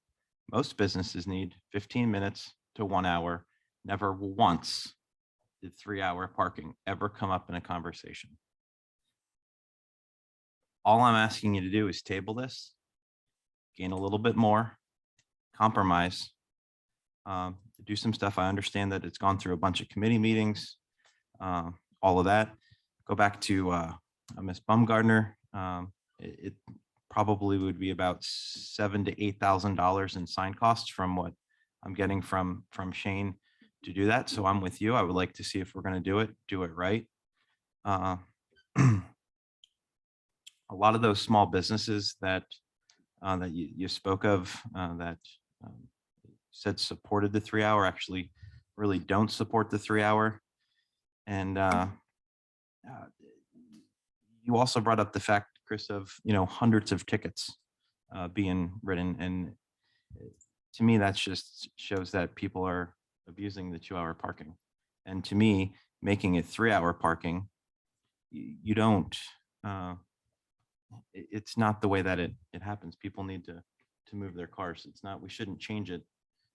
most businesses need 15 minutes to 1 hour. Never once did 3-hour parking ever come up in a conversation. All I'm asking you to do is table this, gain a little bit more, compromise, do some stuff. I understand that it's gone through a bunch of committee meetings, all of that. Go back to Ms. Baumgartner. It probably would be about $7,000 to $8,000 in sign costs from what I'm getting from Shane to do that. So I'm with you. I would like to see if we're going to do it right. A lot of those small businesses that you spoke of that said supported the 3-hour actually really don't support the 3-hour. And you also brought up the fact, Chris, of hundreds of tickets being written, and to me that just shows that people are abusing the 2-hour parking. And to me, making it 3-hour parking, you don't. It's not the way that it happens. People need to move their cars. It's not. We shouldn't change it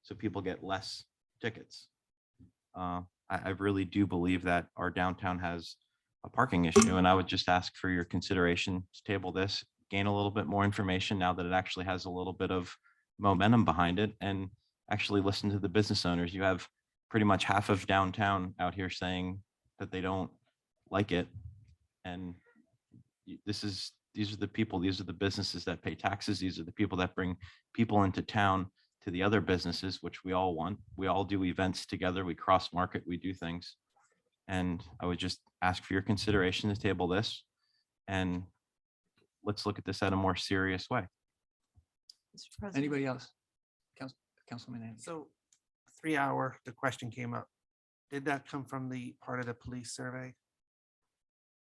so people get less tickets. I really do believe that our downtown has a parking issue, and I would just ask for your consideration to table this, gain a little bit more information now that it actually has a little bit of momentum behind it, and actually listen to the business owners. You have pretty much half of downtown out here saying that they don't like it, and this is these are the people, these are the businesses that pay taxes. These are the people that bring people into town to the other businesses, which we all want. We all do events together. We cross market, we do things. And I would just ask for your consideration to table this. And let's look at this at a more serious way. Mr. President. Anybody else? Councilman Anderson. So 3 hour, the question came up. Did that come from the part of the police survey?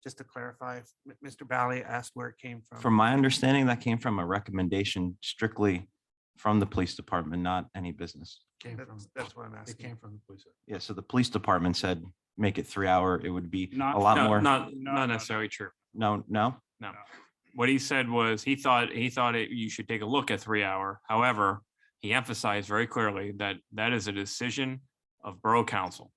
Just to clarify, Mr. Bally asked where it came from. From my understanding, that came from a recommendation strictly from the police department, not any business. That's what I'm It asking. came from the police. Yeah, so the police department said, make it 3 hour. It would be Not- a lot No, more. not necessarily true. No, no. No. What he said was he thought you should take a look at 3 hour. However, he emphasized very clearly that that is a decision of Borough Council.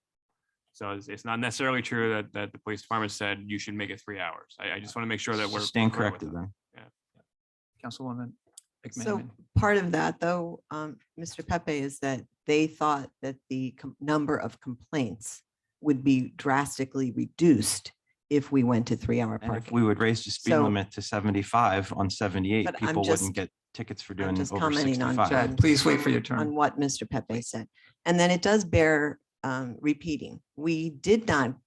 So it's not necessarily true that the police department said you should make it 3 hours. I just want to make sure that we're. Stand clear with corrected that. then. Councilwoman So McManaman. part of that, though, Mr. Pepe, is that they thought that the number of complaints would be drastically reduced if we went to 3 hour And if parking. we would raise the speed So- limit to 75 on 78, But I'm people just- wouldn't get tickets for I'm doing just over commenting on 65. Chad, please wait for your turn. On what Mr. Pepe said. And then it does bear repeating. We did not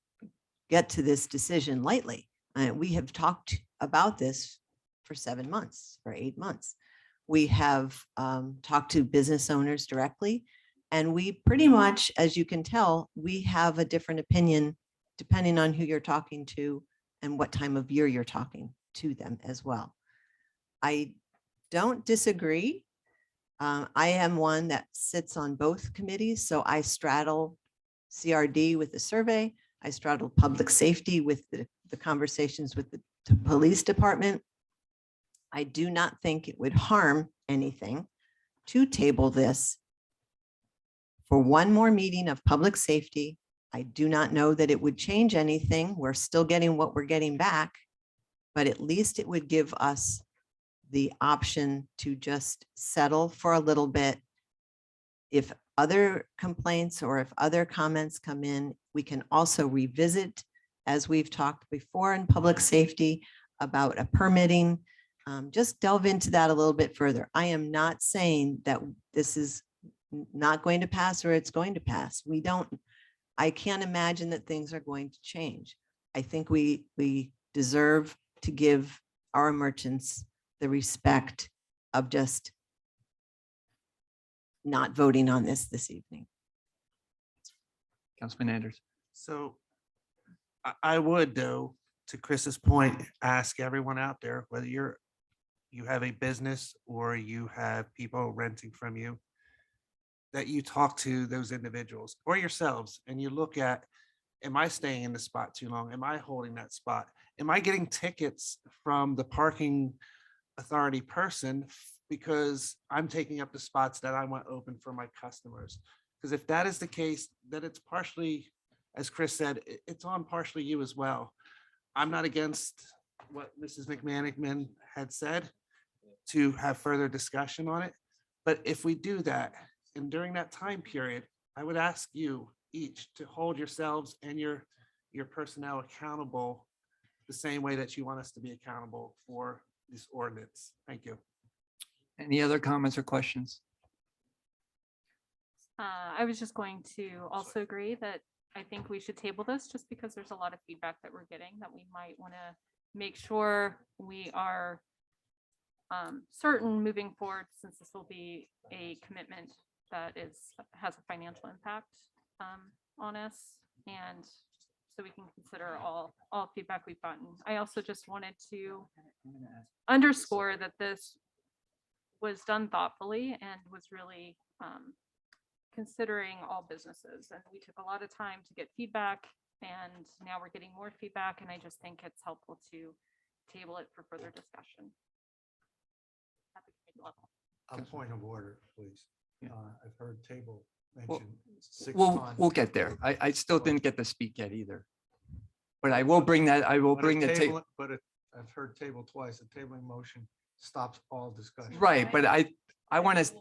get to this decision lightly. We have talked about this for 7 months, for 8 months. We have talked to business owners directly, and we pretty much, as you can tell, we have a different opinion depending on who you're talking to and what time of year you're talking to them as well. I don't disagree. I am one that sits on both committees, so I straddle CRD with the survey. I straddle public safety with the conversations with the police department. I do not think it would harm anything to table this for one more meeting of public safety. I do not know that it would change anything. We're still getting what we're getting back, but at least it would give us the option to just settle for a little bit. If other complaints or if other comments come in, we can also revisit, as we've talked before in public safety, about a permitting. Just delve into that a little bit further. I am not saying that this is not going to pass or it's going to pass. I can't imagine that things are going to change. I think we deserve to give our merchants the respect of just not voting on this evening. Councilman Anderson. So I would, though, to Chris's point, ask everyone out there, whether you have a business or you have people renting from you, that you talk to those individuals or yourselves and you look at, am I staying in the spot too long? Am I holding that spot? Am I getting tickets from the parking authority person because I'm taking up the spots that I want open for my customers? Because if that is the case, then it's partially, as Chris said, it's on partially you as well. I'm not against what Mrs. McManaman had said to have further discussion on it. But if we do that, and during that time period, I would ask you each to hold yourselves and your personnel accountable the same way that you want us to be accountable for this ordinance. Thank you. Any other comments or questions? I was just going to also agree that I think we should table this just because there's a lot of feedback that we're getting that we might want to make sure we are certain moving forward, since this will be a commitment that has a financial impact on us. And so we can consider all feedback we've gotten. I also just wanted to underscore that this was done thoughtfully and was really considering all businesses. And we took a lot of time to get feedback, and now we're getting more feedback. And I just think it's helpful to table it for further discussion. At the committee level. A point of order, please. I've heard table Well, mentioned 6 We'll times. get there. I still didn't get to speak yet either. But I will bring that, I will But a bring the table- table. But I've heard table twice. The tabling motion stops all discussion. Right, but I want to,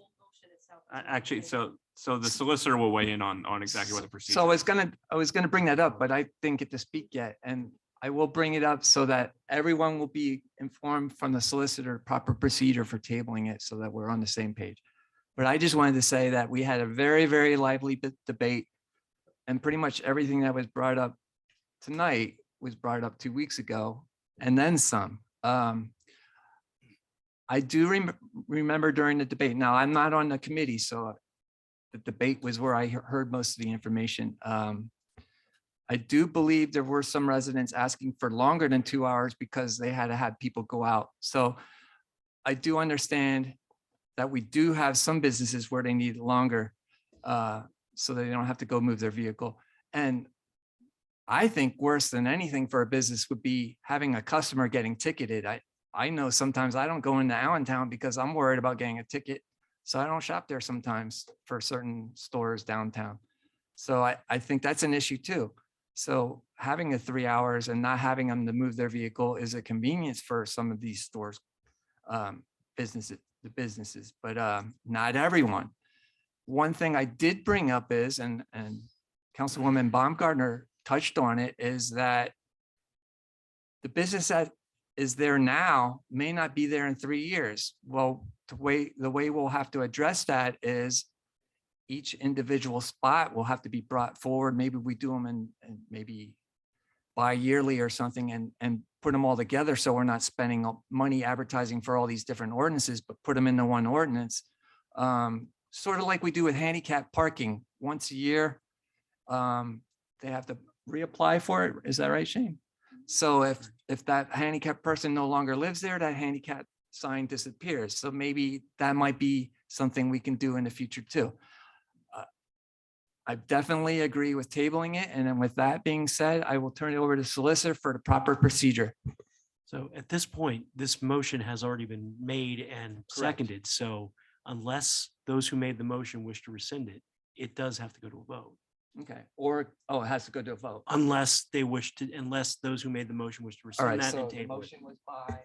Actually, so the solicitor will weigh in on exactly what the procedure. so I was gonna bring that up, but I didn't get to speak yet. And I will bring it up so that everyone will be informed from the solicitor, proper procedure for tabling it so that we're on the same page. But I just wanted to say that we had a very, very lively debate, and pretty much everything that was brought up tonight was brought up 2 weeks ago and then some. I do remember during the debate. Now, I'm not on the committee, so the debate was where I heard most of the information. I do believe there were some residents asking for longer than 2 hours because they had to have people go out. So I do understand that we do have some businesses where they need longer so they don't have to go move their vehicle. And I think worse than anything for a business would be having a customer getting ticketed. I know sometimes I don't go into Allentown because I'm worried about getting a ticket. So I don't shop there sometimes for certain stores downtown. So I think that's an issue too. So having a 3 hours and not having them to move their vehicle is a convenience for some of these stores, businesses, but not everyone. One thing I did bring up is, and Councilwoman Baumgartner touched on it, is that the business that is there now may not be there in 3 years. Well, the way we'll have to address that is each individual spot will have to be brought forward. Maybe we do them in maybe bi-yearly or something and put them all together. So we're not spending money advertising for all these different ordinances, but put them into one ordinance. Sort of like we do with handicap parking once a year. They have to reapply for it. Is that right, Shane? So if that handicapped person no longer lives there, that handicap sign disappears. So maybe that might be something we can do in the future too. I definitely agree with tabling it. And then with that being said, I will turn it over to solicitor for the proper procedure. So at this point, this motion has already been made and Correct. seconded. So unless those who made the motion wish to rescind it, it does have to go to a vote. Okay. Or, oh, it has to go to a vote. Unless they wish to, unless those who made the motion wish to All rescind right. that So and the table it. motion was by.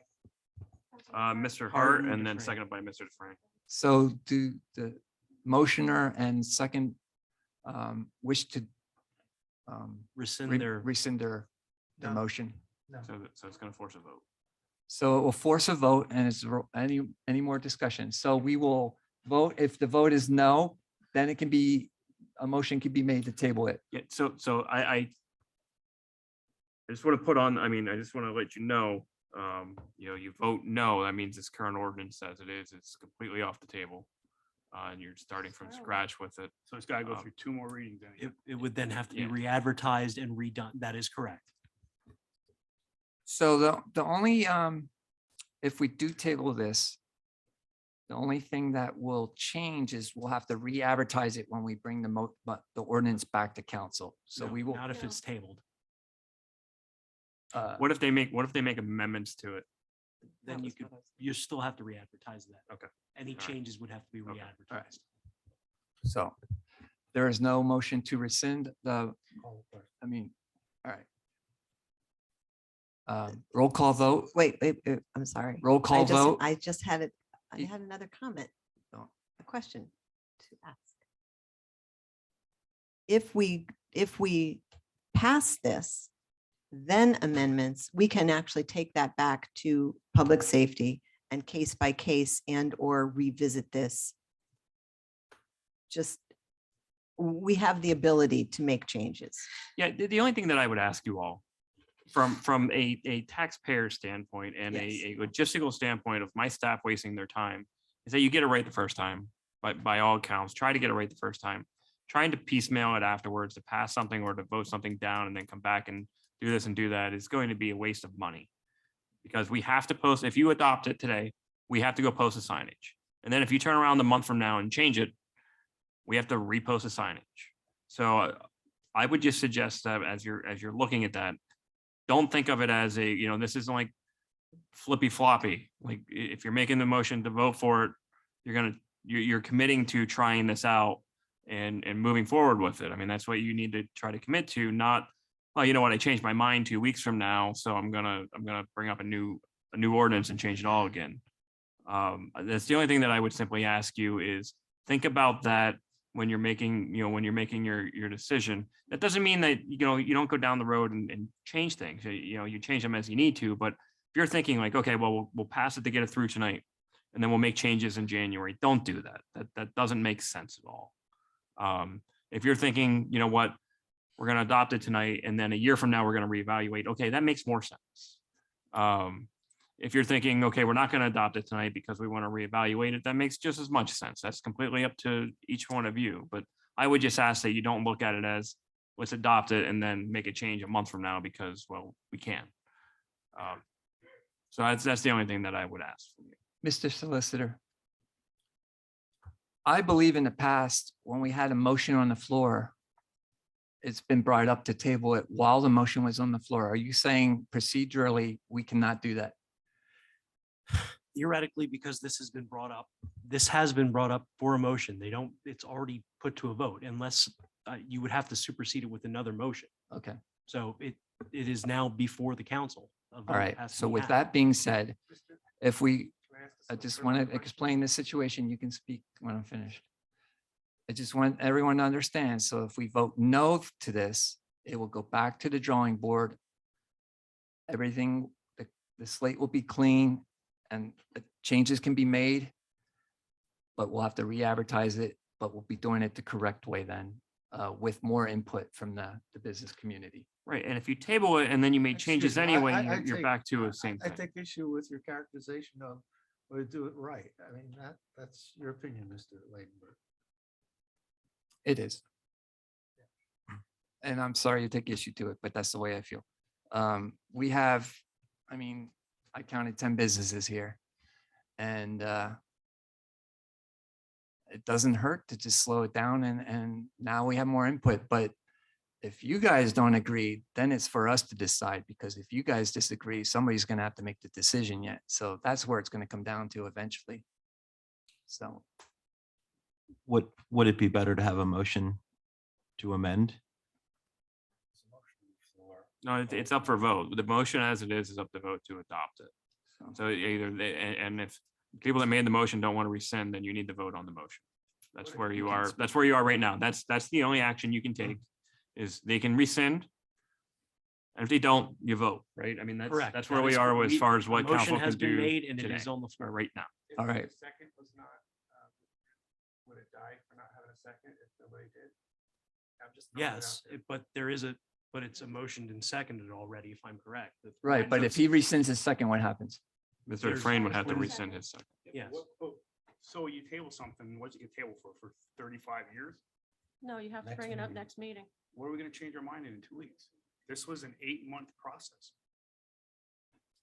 Mr. Hart Hart and and then Dufresne. seconded by Mr. Dufresne. So do the motioner and second wish to Rescind their. rescind their No. motion? So it's going to force a vote. So it will force a vote, and it's any more discussion. So we will vote. If the vote is no, then it can be, a motion can be made to table it. Yeah, so I just want to put on, I just want to let you know, you vote no, that means this current ordinance as it is, it's completely off the table. And you're starting from scratch with it. So it's got to go through 2 more readings. then. It would then have to be Yeah. re-advertised and redone. That is correct. So the only, if we do table this, the only thing that will change is we'll have to re-advertise it when we bring the ordinance back to council. So No, we will. Not if it's tabled. What if they make amendments to it? Then you still have to re-advertise that. Okay. Any right. changes would have to be Okay. re-advertised. So there is no motion to rescind the, all right. Roll call vote, Wait, I'm sorry. roll call vote. I just had it, I Y- had another comment, Oh. a question to ask. If we pass this, then amendments, we can actually take that back to public safety and case by case and or revisit this. Just, we have the ability to make changes. Yeah, the only thing that I would ask you all, from a taxpayer standpoint and a logistical standpoint of my staff wasting their time, is that you get it right the first time. By all accounts, try to get it right the first time. Trying to piecemeal it afterwards to pass something or to vote something down and then come back and do this and do that is going to be a waste of money. Because we have to post, if you adopt it today, we have to go post the signage. And then if you turn around a month from now and change it, we have to repost the signage. So I would just suggest that as you're looking at that, don't think of it as this isn't like flippy floppy. Like if you're making the motion to vote for it, you're committing to trying this out and moving forward with it. I mean, that's what you need to try to commit to, not, well, you know what, I changed my mind 2 weeks from now, so I'm gonna bring up a new ordinance and change it all again. That's the only thing that I would simply ask you is think about that when you're making, when you're making your decision. That doesn't mean that, you don't go down the road and change things. You change them as you need to, but if you're thinking like, okay, well, we'll pass it to get it through tonight, and then we'll make changes in January. Don't do that. That doesn't make sense at all. If you're thinking, you know what, we're going to adopt it tonight, and then a year from now, we're going to reevaluate. Okay, that makes more sense. If you're thinking, okay, we're not going to adopt it tonight because we want to reevaluate it, that makes just as much sense. That's completely up to each one of you. But I would just ask that you don't look at it as, let's adopt it and then make a change a month from now because, well, we can. So that's the only thing that I would ask from you. Mr. Solicitor. I believe in the past, when we had a motion on the floor, it's been brought up to table it while the motion was on the floor. Are you saying procedurally, we cannot do that? Theoretically, because this has been brought up, for a motion. It's already put to a vote unless you would have to supersede it with another motion. Okay, So it is now before the council. A vote all right. has to So be with had. that being said, if we, I just want to explain the situation. You can speak when I'm finished. I just want everyone to understand. So if we vote no to this, it will go back to the drawing board. Everything, the slate will be clean and the changes can be made, but we'll have to re-advertise it, but we'll be doing it the correct way then, with more input from the business community. Right. And if you table it and then you made changes Excuse me, anyway, I you're take- back to the same I thing. take issue with your characterization of, or do it right. I mean, that's your opinion, Mr. Ladenburg. It is. And I'm sorry you take issue to it, but that's the way I feel. We have, I mean, I counted 10 businesses here, and it doesn't hurt to just slow it down, and now we have more input. But if you guys don't agree, then it's for us to decide, because if you guys disagree, somebody's going to have to make the decision yet. So that's where it's going to come down to eventually. So Would it be better to have a motion to amend? No, it's up for vote. The motion as it is up to vote to adopt it. So either, and if people that made the motion don't want to rescind, then you need to vote on the motion. That's where you are. That's where you are right now. That's the only action you can take, is they can rescind. And if they don't, you vote, right? I mean, Correct. that's where That we is are correct. as far as The what motion council has can been do made and it today, is on the floor. or right now. all right. Second was not, would it die for not having a second if nobody did? I'm just throwing it out Yes, there. but it's a motioned and seconded already, if I'm correct. Right, but if he rescinds his second, what happens? Mr. There's- Frame would have to what is- rescind his second. Yes. So you table something, what's it get tabled for 35 years? No, you have to Next bring it up meeting. next meeting. What are we gonna change our mind in 2 weeks? This was an 8-month process.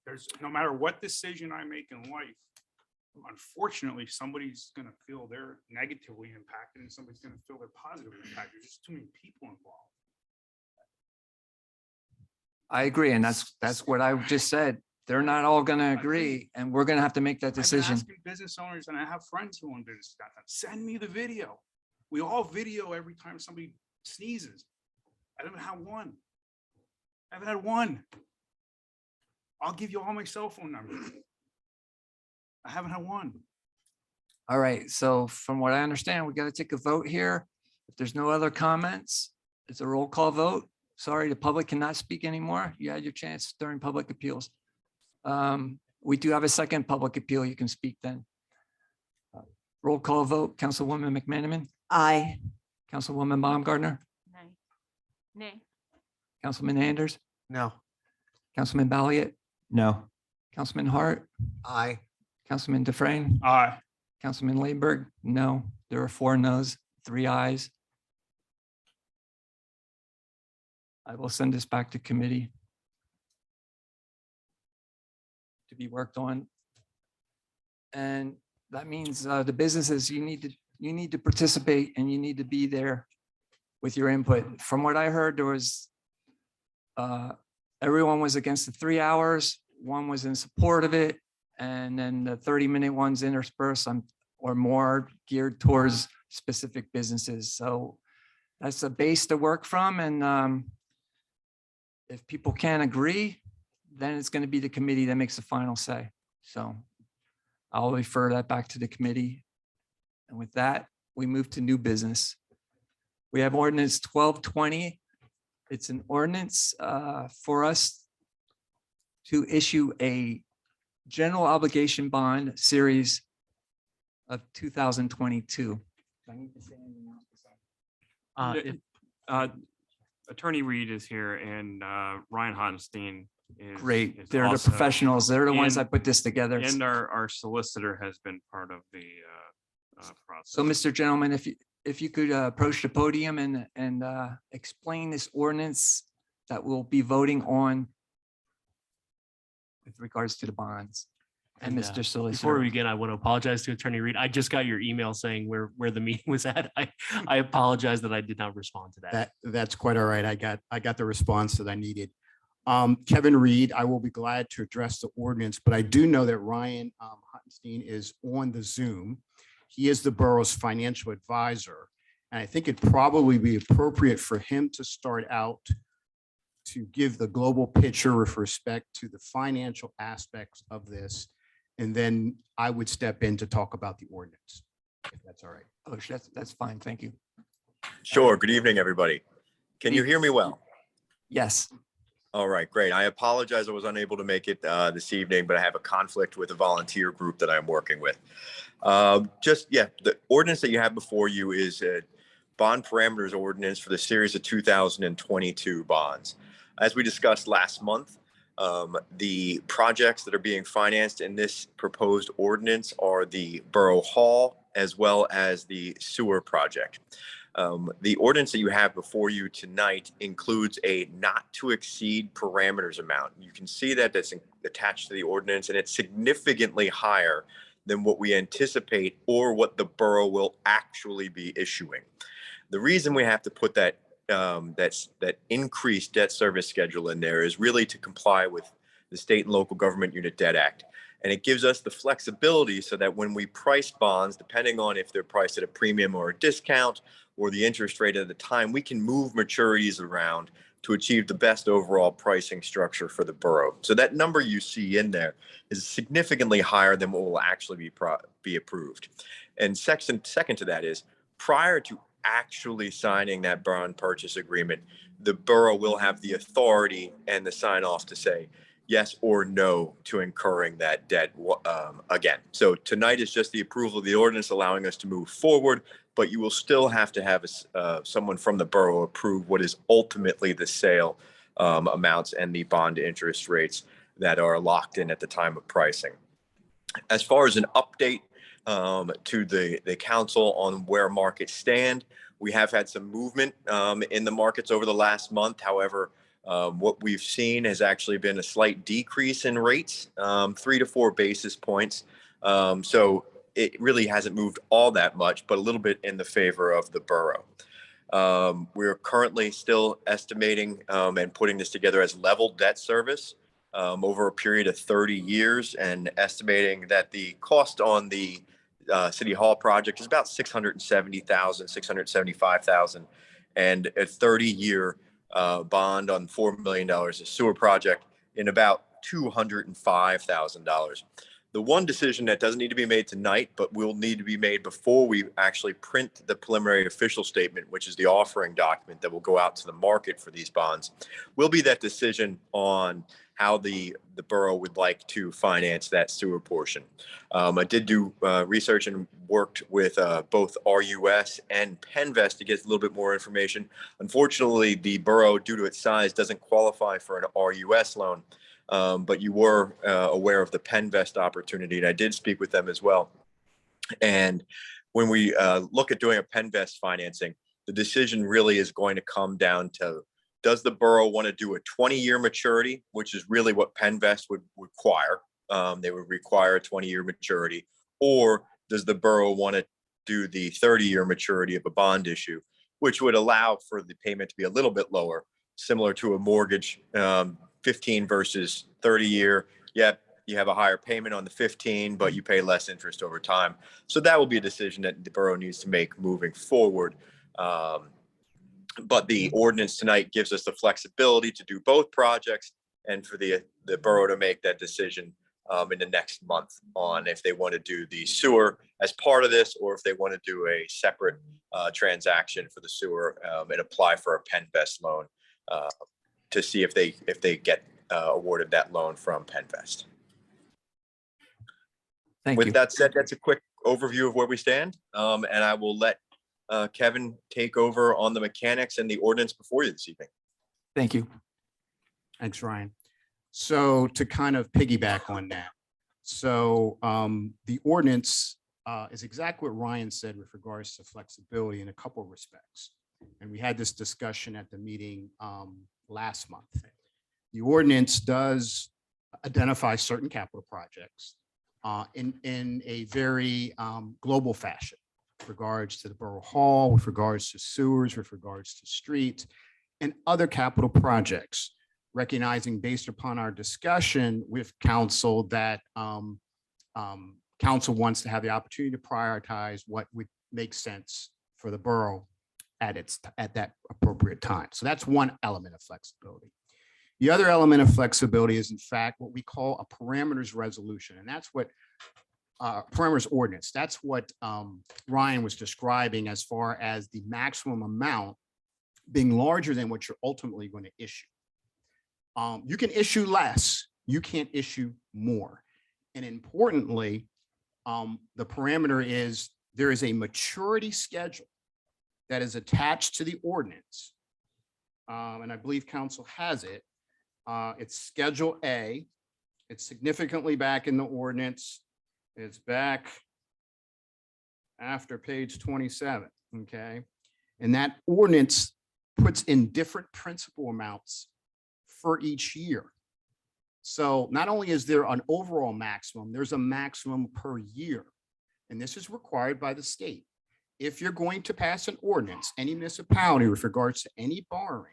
There's, no matter what decision I make in life, unfortunately, somebody's gonna feel they're negatively impacted and somebody's gonna feel they're positively impacted. There's just too many people involved. I agree, and that's what I just said. They're not all going to agree, and we're going to have to make that I've been decision. asking business owners, and I have friends who own business downtown, send me the video. We all video every time somebody sneezes. I haven't had one. I haven't had one. I'll give you all my cell phone numbers. I haven't had one. All right, so from what I understand, we got to take a vote here. If there's no other comments, it's a roll call vote. Sorry, the public cannot speak anymore. You had your chance during public appeals. We do have a second public appeal. You can speak then. Roll call vote, Councilwoman McManaman, Aye. Councilwoman Baumgartner, Nay. Nay. Councilman Anders, No. Councilman Balliet, No. Councilman Hart, Aye. Councilman Dufresne, Aye. Councilman Layberg. No, there are 4 no's, 3 ayes. I will send this back to committee to be worked on. And that means the businesses, you need to participate and you need to be there with your input. From what I heard, there was everyone was against the 3 hours, one was in support of it, and then the 30-minute ones interspersed or more geared towards specific businesses. So that's a base to work from. And if people can't agree, then it's going to be the committee that makes the final say. So I'll refer that back to the committee. And with that, we move to new business. We have ordinance 1220. It's an ordinance for us to issue a general obligation bond series of 2022. If Attorney Reed is here and Ryan Hottenstein is. Great. is They're the also- professionals. They're the ones that and- put this together. And our solicitor has been part of the process. So, Mr. Gentleman, if you could approach the podium and explain this ordinance that we'll be voting on with regards to the bonds. And Mr. Before we Solicitor. begin, I want to apologize to Attorney Reed. I just got your email saying where the meeting was at. I apologize that I did not respond to that. That's quite all right. I got the response that I needed. Kevin Reed, I will be glad to address the ordinance, but I do know that Ryan Hottenstein is on the Zoom. He is the borough's financial advisor. And I think it'd probably be appropriate for him to start out to give the global picture with respect to the financial aspects of this. And then I would step in to talk about the ordinance, if that's all right. Oh, that's fine. Thank you. Sure. Good evening, everybody. Can you hear me well? Yes. All right, great. I apologize I was unable to make it this evening, but I have a conflict with a volunteer group that I'm working with. The ordinance that you have before you is a bond parameters ordinance for the series of 2022 bonds. As we discussed last month, the projects that are being financed in this proposed ordinance are the Borough Hall as well as the sewer project. The ordinance that you have before you tonight includes a not to exceed parameters amount. You can see that that's attached to the ordinance, and it's significantly higher than what we anticipate or what the borough will actually be issuing. The reason we have to put that that increased debt service schedule in there is really to comply with the State and Local Government Unit Debt Act. And it gives us the flexibility so that when we price bonds, depending on if they're priced at a premium or a discount or the interest rate at the time, we can move maturities around to achieve the best overall pricing structure for the borough. So that number you see in there is significantly higher than what will actually be approved. And second to that is, prior to actually signing that bond purchase agreement, the borough will have the authority and the sign off to say yes or no to incurring that debt again. So tonight is just the approval of the ordinance allowing us to move forward, but you will still have to have someone from the borough approve what is ultimately the sale amounts and the bond interest rates that are locked in at the time of pricing. As far as an update to the council on where markets stand, we have had some movement in the markets over the last month. However, what we've seen has actually been a slight decrease in rates, 3 to 4 basis points. So it really hasn't moved all that much, but a little bit in the favor of the borough. We're currently still estimating and putting this together as level debt service over a period of 30 years, and estimating that the cost on the City Hall project is about $670,000, $675,000, and a 30-year bond on $4 million of sewer project in about $205,000. The one decision that doesn't need to be made tonight, but will need to be made before we actually print the preliminary official statement, which is the offering document that will go out to the market for these bonds, will be that decision on how the borough would like to finance that sewer portion. I did do research and worked with both RUS and Penvest to get a little bit more information. Unfortunately, the borough, due to its size, doesn't qualify for an RUS loan. But you were aware of the Penvest opportunity, and I did speak with them as well. And when we look at doing a Penvest financing, the decision really is going to come down to, does the borough want to do a 20-year maturity, which is really what Penvest would require? They would require a 20-year maturity. Or does the borough want to do the 30-year maturity of a bond issue, which would allow for the payment to be a little bit lower, similar to a mortgage, 15 versus 30 year. Yep, you have a higher payment on the 15, but you pay less interest over time. So that will be a decision that the borough needs to make moving forward. But the ordinance tonight gives us the flexibility to do both projects and for the borough to make that decision in the next month on if they want to do the sewer as part of this, or if they want to do a separate transaction for the sewer and apply for a PennVest loan to see if they get awarded that loan from PennVest. Thank With you. that said, that's a quick overview of where we stand. And I will let Kevin take over on the mechanics and the ordinance before you this evening. Thank you. Thanks, Ryan. So to kind of piggyback on that. So the ordinance is exactly what Ryan said with regards to flexibility in a couple of respects. And we had this discussion at the meeting last month. The ordinance does identify certain capital projects in a very global fashion with regards to the Borough Hall, with regards to sewers, with regards to streets, and other capital projects, recognizing based upon our discussion with council that council wants to have the opportunity to prioritize what would make sense for the borough at that appropriate time. So that's one element of flexibility. The other element of flexibility is in fact what we call a parameters resolution. And that's what parameters ordinance. That's what Ryan was describing as far as the maximum amount being larger than what you're ultimately going to issue. You can issue less, you can't issue more. And importantly, the parameter is there is a maturity schedule that is attached to the ordinance. And I believe council has it. It's Schedule A. It's significantly back in the ordinance. It's back after page 27, okay? And that ordinance puts in different principal amounts for each year. So not only is there an overall maximum, there's a maximum per year. And this is required by the state. If you're going to pass an ordinance, any municipality with regards to any borrowing,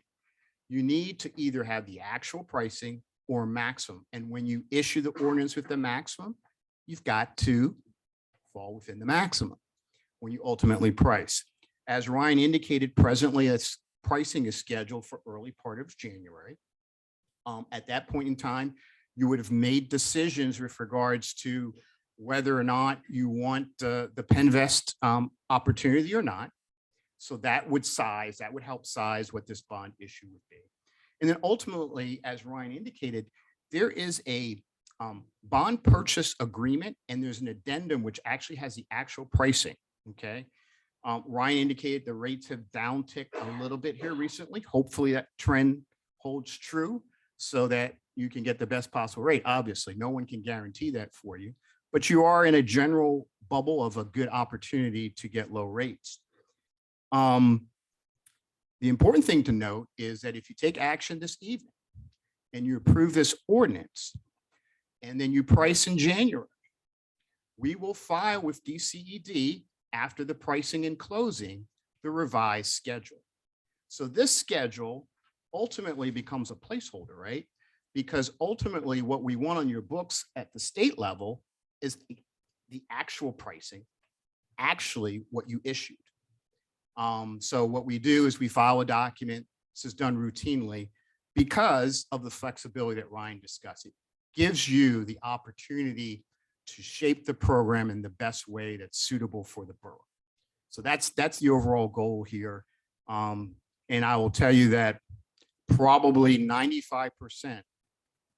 you need to either have the actual pricing or maximum. And when you issue the ordinance with the maximum, you've got to fall within the maximum when you ultimately price. As Ryan indicated, presently, as pricing is scheduled for early part of January. At that point in time, you would have made decisions with regards to whether or not you want the PennVest opportunity or not. So that would help size what this bond issue would be. And then ultimately, as Ryan indicated, there is a bond purchase agreement and there's an addendum which actually has the actual pricing, okay? Ryan indicated the rates have downticked a little bit here recently. Hopefully that trend holds true so that you can get the best possible rate. Obviously, no one can guarantee that for you, but you are in a general bubble of a good opportunity to get low rates. The important thing to note is that if you take action this evening and you approve this ordinance and then you price in January, we will file with DCED after the pricing and closing the revised schedule. So this schedule ultimately becomes a placeholder, right? Because ultimately what we want on your books at the state level is the actual pricing, actually what you issued. So what we do is we file a document. This is done routinely because of the flexibility that Ryan discussed. It gives you the opportunity to shape the program in the best way that's suitable for the borough. So that's the overall goal here. And I will tell you that probably 95%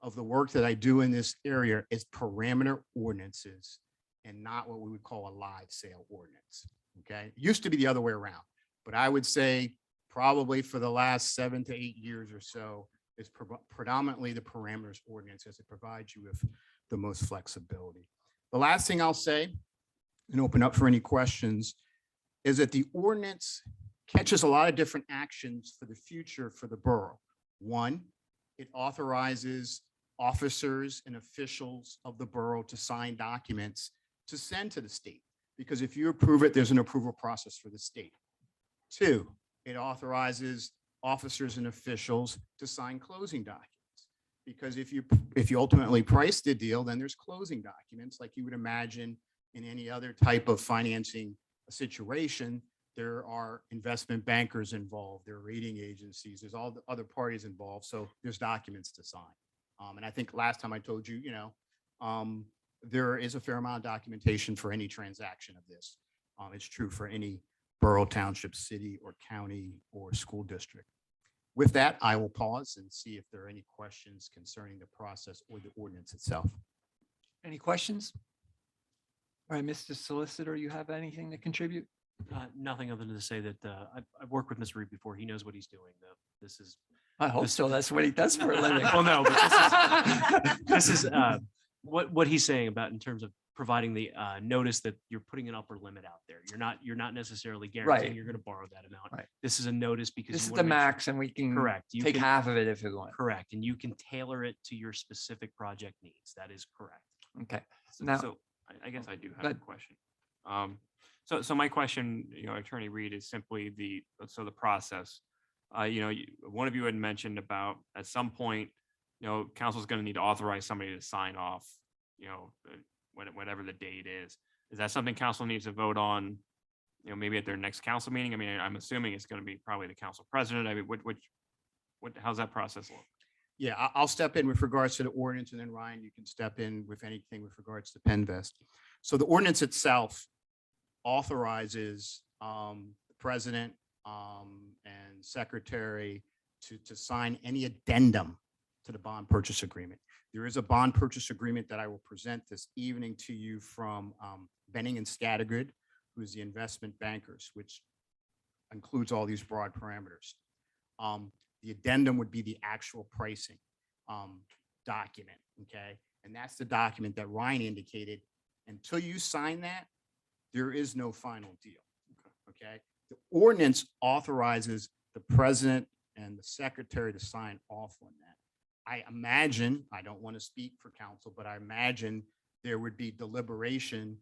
of the work that I do in this area is parameter ordinances and not what we would call a live sale ordinance. Okay, it used to be the other way around, but I would say probably for the last 7 to 8 years or so, it's predominantly the parameters ordinance as it provides you with the most flexibility. The last thing I'll say and open up for any questions is that the ordinance catches a lot of different actions for the future for the borough. One, it authorizes officers and officials of the borough to sign documents to send to the state. Because if you approve it, there's an approval process for the state. Two, it authorizes officers and officials to sign closing documents. Because if you ultimately price the deal, then there's closing documents like you would imagine in any other type of financing situation. There are investment bankers involved, there are rating agencies, there's all the other parties involved. So there's documents to sign. And I think last time I told you, there is a fair amount of documentation for any transaction of this. It's true for any borough, township, city, or county, or school district. With that, I will pause and see if there are any questions concerning the process or the ordinance itself. Any questions? All right, Mr. Solicitor, you have anything to contribute? Nothing other than to say that I've worked with Mr. Reed before. He knows what he's doing. This is. I hope so. That's what he does for a living. Well, no, but this is what he's saying about in terms of providing the notice that you're putting an upper limit out there. You're not necessarily guaranteeing Right. you're going to borrow that amount. Right. This is a notice because This you is wanna the make sure- max and we can Correct. You take can- half of it if we want. Correct. And you can tailor it to your specific project needs. That is correct. Okay. So- Now, So I guess I do have a ahead. question. So my question, Attorney Reed, is simply the process. One of you had mentioned about at some point, council's going to need to authorize somebody to sign off, whatever the date is. Is that something council needs to vote on, maybe at their next council meeting? I mean, I'm assuming it's going to be probably the council president. I mean, how's that process look? Yeah, I'll step in with regards to the ordinance, and then Ryan, you can step in with anything with regards to Penvest. So the ordinance itself authorizes the president and secretary to sign any addendum to the bond purchase agreement. There is a bond purchase agreement that I will present this evening to you from Benning and Scattergood, who is the investment bankers, which includes all these broad parameters. The addendum would be the actual pricing document, okay? And that's the document that Ryan indicated. Until you sign that, there is no final deal, okay? The ordinance authorizes the president and the secretary to sign off on that. I imagine, I don't want to speak for council, but I imagine there would be deliberation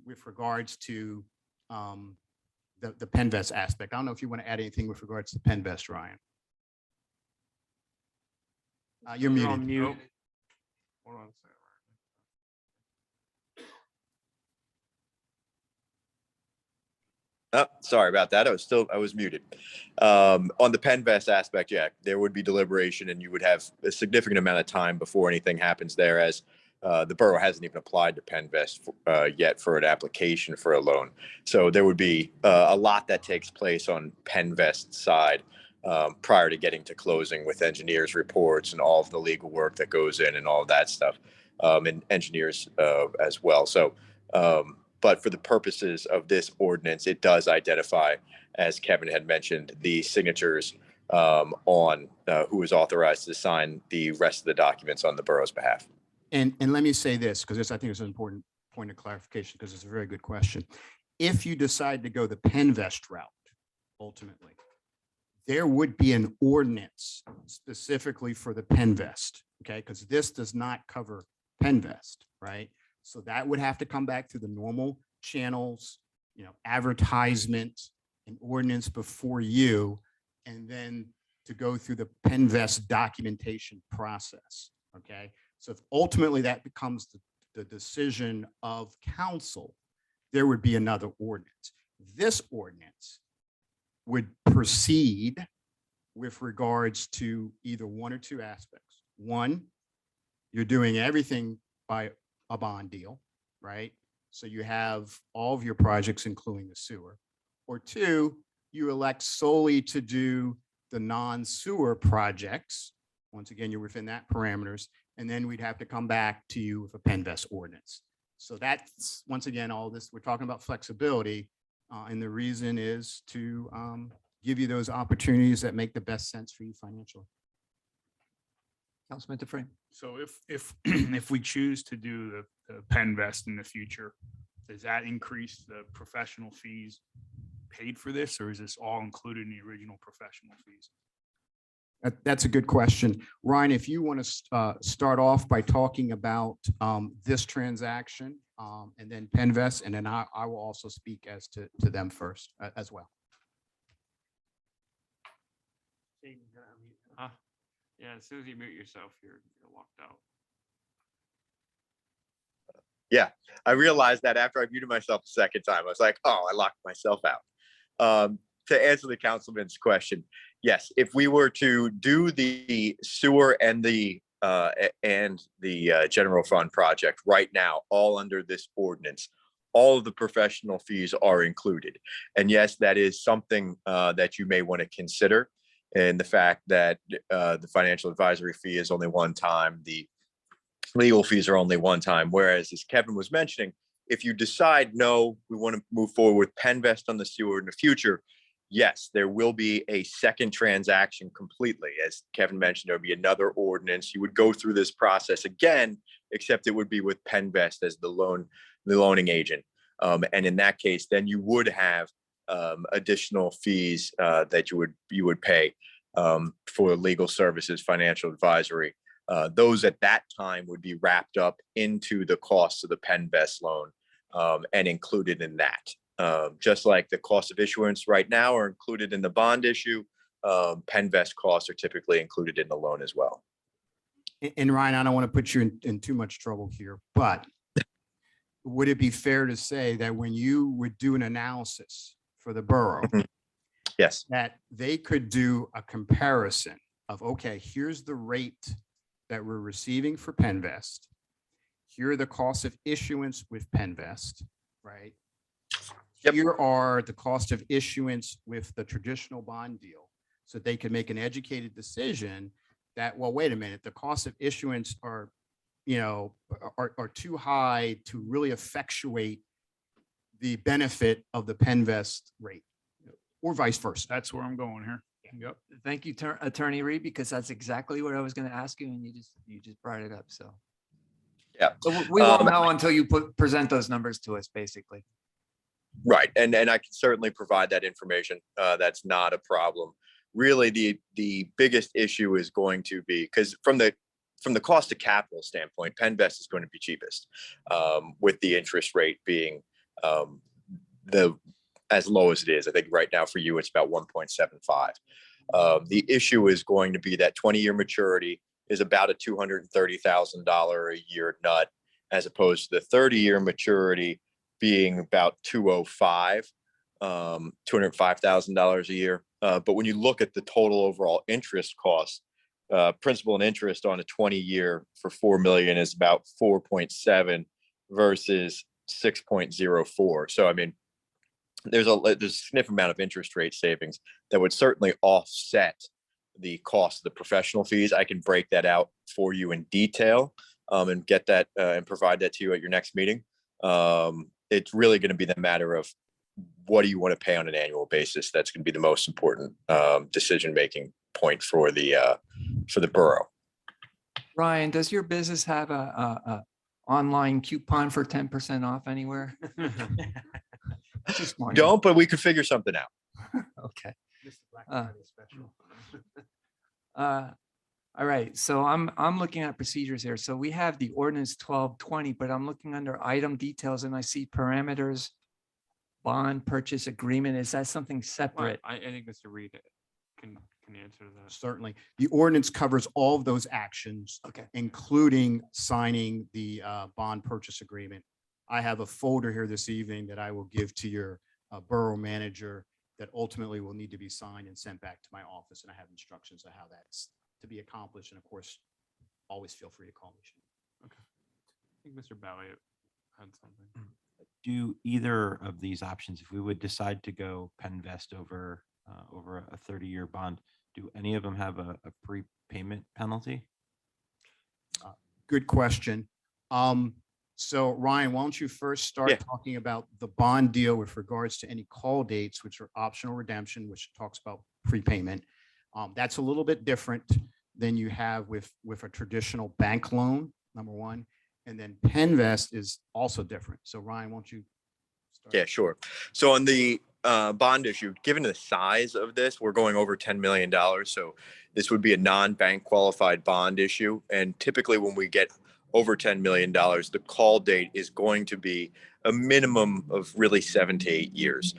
with regards to the Penvest aspect. I don't know if you want to add anything with regards to Penvest, Ryan. You're You're on muted. mute. Hold on a second. Oh, sorry about that. I was muted. On the Penvest aspect, yeah, there would be deliberation and you would have a significant amount of time before anything happens there, as the borough hasn't even applied to Penvest yet for an application for a loan. So there would be a lot that takes place on Penvest's side prior to getting to closing, with engineers' reports and all of the legal work that goes in and all of that stuff, and engineers as well. So, but for the purposes of this ordinance, it does identify, as Kevin had mentioned, the signatures on who is authorized to sign the rest of the documents on the borough's behalf. And let me say this, because I think it's an important point of clarification, because it's a very good question. If you decide to go the Penvest route, ultimately, there would be an ordinance specifically for the Penvest, okay? Because this does not cover Penvest, right? So that would have to come back through the normal channels, advertisement and ordinance before you, and then to go through the Penvest documentation process, okay? So if ultimately that becomes the decision of council, there would be another ordinance. This ordinance would proceed with regards to either one or two aspects. One, you're doing everything by a bond deal, right? So you have all of your projects, including the sewer. Or two, you elect solely to do the non-sewer projects. Once again, you're within that parameters. And then we'd have to come back to you with a Penvest ordinance. So that's, once again, all this, we're talking about flexibility. And the reason is to give you those opportunities that make the best sense for you financially. Councilman DeFrame. So if if we choose to do the Penvest in the future, does that increase the professional fees paid for this, or is this all included in the original professional fees? That's a good question. Ryan, if you want to start off by talking about this transaction and then Penvest, and then I will also speak as to them first as well. Yeah, as soon as you mute yourself, you're locked out. Yeah, I realized that after I muted myself the second time. I was like, oh, I locked myself out. To answer the councilman's question, yes, if we were to do the sewer and the and the general fund project right now, all under this ordinance. All of the professional fees are included. And yes, that is something that you may want to consider. And the fact that the financial advisory fee is only one time, the legal fees are only one time. Whereas, as Kevin was mentioning, if you decide, no, we want to move forward with Penvest on the sewer in the future, yes, there will be a second transaction completely. As Kevin mentioned, there'll be another ordinance. You would go through this process again, except it would be with Penvest as the loaning agent. And in that case, then you would have additional fees that you would pay for legal services, financial advisory. Those at that time would be wrapped up into the cost of the Penvest loan and included in that. Just like the cost of issuance right now are included in the bond issue, Penvest costs are typically included in the loan as well. And Ryan, I don't want to put you in too much trouble here, but would it be fair to say that when you would do an analysis for the borough, yes, that they could do a comparison of, okay, here's the rate that we're receiving for Penvest. Here are the costs of issuance with Penvest, right? Yep. Here are the cost of issuance with the traditional bond deal. So they can make an educated decision that, well, wait a minute, the cost of issuance are too high to really effectuate the benefit of the Penvest rate, or vice versa. That's where I'm going here. Yep. Thank you, Attorney Reed, because that's exactly what I was going to ask you, and you just brought it up. So yeah, we won't know until you present those numbers to us, basically. Right, and I can certainly provide that information. That's not a problem. Really, the biggest issue is going to be, because from the cost of capital standpoint, Penvest is going to be cheapest, with the interest rate being as low as it is. I think right now for you, it's about 1.75. The issue is going to be that 20-year maturity is about a $230,000 a year nut, as opposed to the 30-year maturity being about $205,000 a year. But when you look at the total overall interest cost, principal and interest on a 20-year for $4 million is about 4.7 versus 6.04. So, I mean, there's a significant amount of interest rate savings that would certainly offset the cost of the professional fees. I can break that out for you in detail and get that and provide that to you at your next meeting. It's really going to be the matter of what do you want to pay on an annual basis. That's going to be the most important decision-making point for the borough. Ryan, does your business have a online coupon for 10% off anywhere? Just wondering. Don't, but we could figure something out. Okay. All right, so I'm looking at procedures here. So we have the ordinance 1220, but I'm looking under item details and I see parameters, bond purchase agreement. Is that something separate? I think Mr. Reed can answer that. Certainly. The ordinance covers all of those actions, Okay. including signing the bond purchase agreement. I have a folder here this evening that I will give to your borough manager that ultimately will need to be signed and sent back to my office. And I have instructions on how that's to be accomplished. And of course, always feel free to call me. Okay. I think Mr. Bowie had something. Do either of these options, if we would decide to go Penvest over a 30-year bond, do any of them have a prepayment penalty? Good question. So Ryan, why don't you first start Yeah. talking about the bond deal with regards to any call dates, which are optional redemption, which talks about prepayment. That's a little bit different than you have with a traditional bank loan, number one. And then Penvest is also different. So Ryan, won't you start? Yeah, sure. So on the bond issue, given the size of this, we're going over $10 million. So this would be a non-bank qualified bond issue. And typically when we get over $10 million, the call date is going to be a minimum of really 7 to 8 years.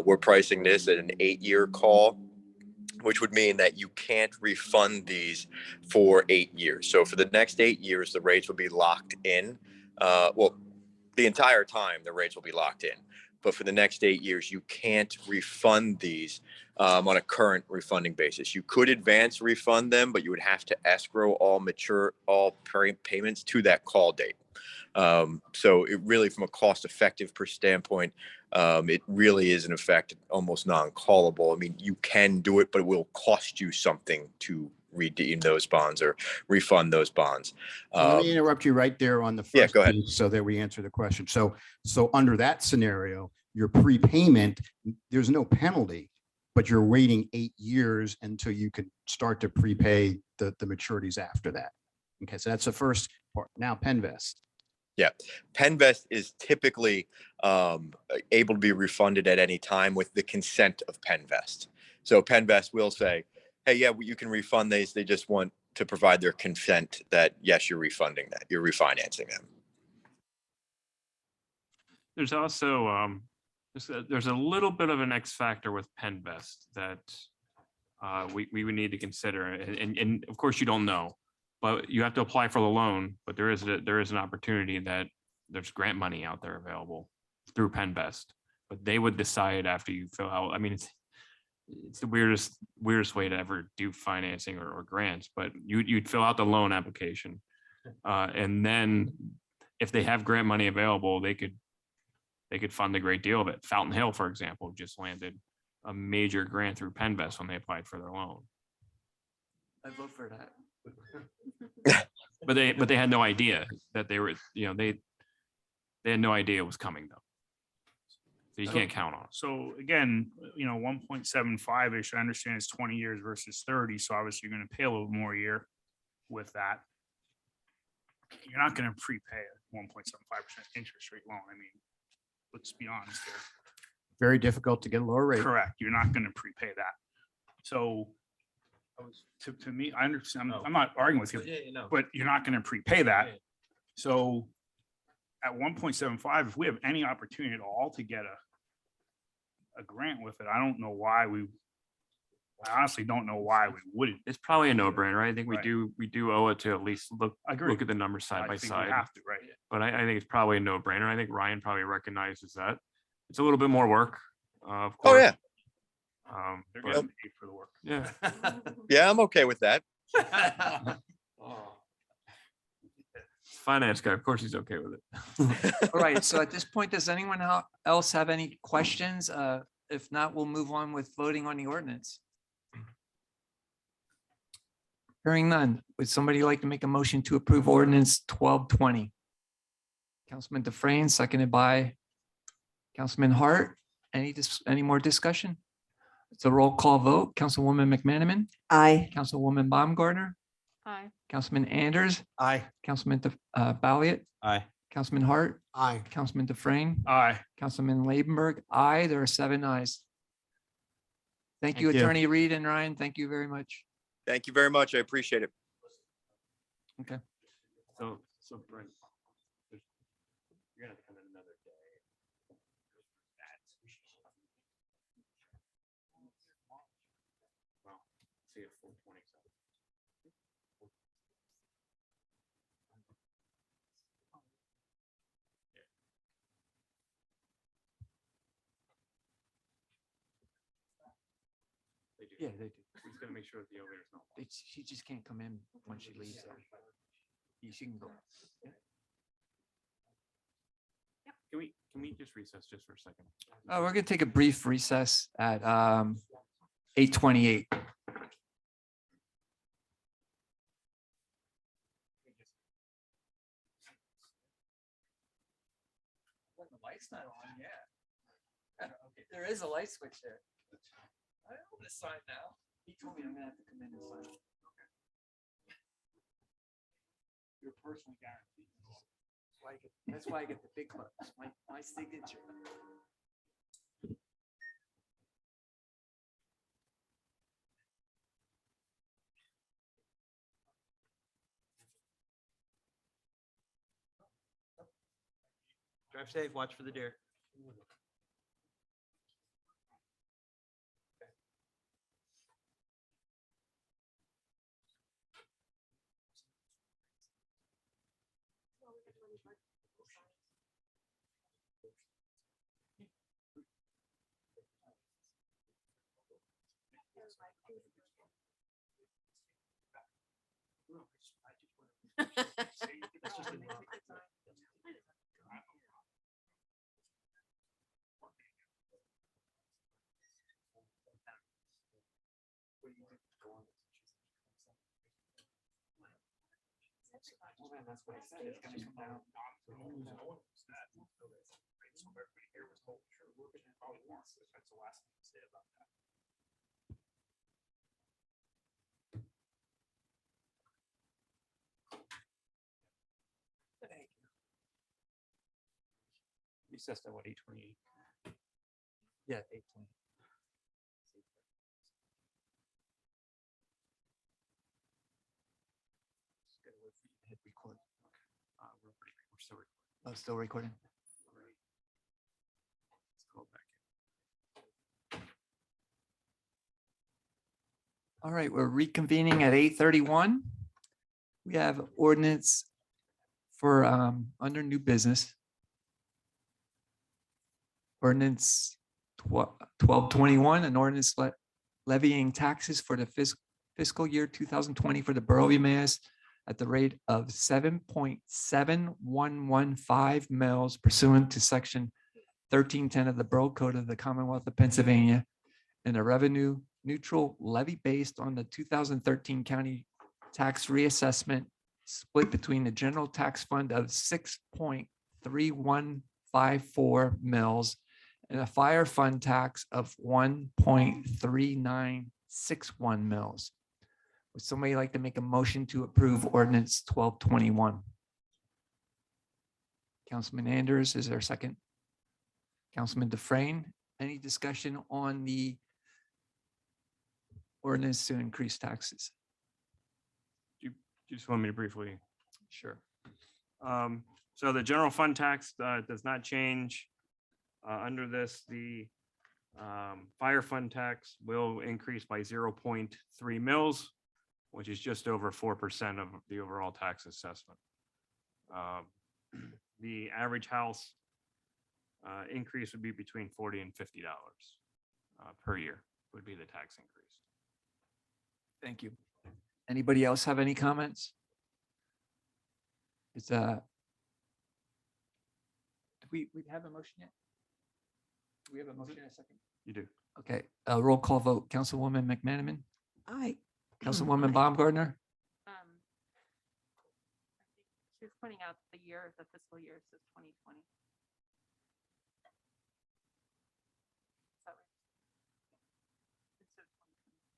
We're pricing this at an 8-year call, which would mean that you can't refund these for 8 years. So for the next 8 years, the rates will be locked in. The entire time the rates will be locked in. But for the next 8 years, you can't refund these on a current refunding basis. You could advance refund them, but you would have to escrow all payments to that call date. So it really, from a cost-effective standpoint, it really is in effect almost non-callable. I mean, you can do it, but it will cost you something to redeem those bonds or refund those bonds. So let me interrupt you right there on the Yeah, first go ahead. piece so that we answer the question. So under that scenario, your prepayment, there's no penalty, but you're waiting 8 years until you can start to prepay the maturities after that. Okay, so that's the first part. Now Penvest. Yeah, Penvest is typically able to be refunded at any time with the consent of Penvest. So Penvest will say, hey, yeah, you can refund these. They just want to provide their consent that, yes, you're refunding that, you're refinancing them. There's also there's a little bit of an X factor with Penvest that we would need to consider. And of course, you don't know, but you have to apply for the loan. But there is an opportunity that there's grant money out there available through Penvest. But they would decide after you fill out. I mean, it's the weirdest way to ever do financing or grants. But you'd fill out the loan application, and then if they have grant money available, they could fund a great deal of it. Fountain Hill, for example, just landed a major grant through Penvest when they applied for their loan. I vote for that. But they had no idea that they were, they had no idea it was coming though. So you can't count on it. So again, 1.75-ish, I understand it's 20 years versus 30. So obviously you're going to pay a little more a year with that. You're not going to prepay a 1.75% interest rate loan. I mean, let's be honest here. Very difficult to get a lower rate. Correct. You're not going to prepay that. So to me, I understand. I'm not arguing with you, but you're not going to prepay that. So at 1.75, if we have any opportunity at all to get a grant with it, I honestly don't know why we wouldn't. It's probably a no-brainer, right? I think we do owe it to at least look at the numbers side by I think we side. have to, right? But I think it's probably a no-brainer. I think Ryan probably recognizes that. It's a little bit more work, of course. Oh, yeah. They're But- getting paid for the work. Yeah. Yeah, I'm okay with that. Finance guy, of course he's okay with it. All right, so at this point, does anyone else have any questions? If not, we'll move on with voting on the ordinance. Hearing none, would somebody like to make a motion to approve ordinance 1220? Councilman Dufresne, seconded by Councilman Hart. Any more discussion? It's a roll call vote. Councilwoman McManaman. Aye. Councilwoman Baumgartner. Aye. Councilman Anders. Aye. Councilman Balliet. Aye. Councilman Hart. Aye. Councilman Dufresne. Aye. Councilman Labenberg. Aye. There are 7 ayes. Thank you, Thank you. Attorney Reed and Ryan. Thank you very much. Thank you very much. I appreciate it. Okay. So Brent, you're gonna have to come in another day. Well, see it 427. They do. Yeah, they do. He's gonna make sure that the elevator's not. She just can't come in when she leaves. She can go. Can we just recess just for a second? We're gonna take a brief recess at 8:28. The light's not on yet. Okay, there is a light switch there. I know this sign now. He told me I'm gonna have to come in and sign. Okay. You're personally guaranteed. That's why I get the big bucks, my signature. Drive safe, watch for the deer. That's what I said. It's gonna come down. That's the last thing to say about that. Recessed at what, 8:28? Yeah, 8:20. Hit record. We're still recording. Oh, still recording. Let's go back All right, we're reconvening at 8:31. We have ordinance for under new business. Ordinance 1221, an ordinance levying taxes for the fiscal year 2020 for the Borough of Emmaus at the rate of 7.7115 mils pursuant to section 1310 of the Borough Code of the Commonwealth of Pennsylvania, and a revenue neutral levy based on the 2013 county tax reassessment split between the general tax fund of 6.3154 mils and a fire fund tax of 1.3961 mils. Would somebody like to make a motion to approve ordinance 1221? Councilman Anders, is there a second? Councilman Dufresne, any discussion on the ordinance to increase taxes? You just want me to briefly? Sure. So the general fund tax does not change. Under this, the fire fund tax will increase by 0.3 mils, which is just over 4% of the overall tax assessment. The average house increase would be between $40 and $50 per year would be the tax increase. Thank you. Anybody else have any comments? It's do we have a motion yet? Do we have a motion in a second? You do. Okay, roll call vote. Councilwoman McManaman, Aye. Councilwoman Baumgartner, She was pointing out the year, the fiscal year says 2020.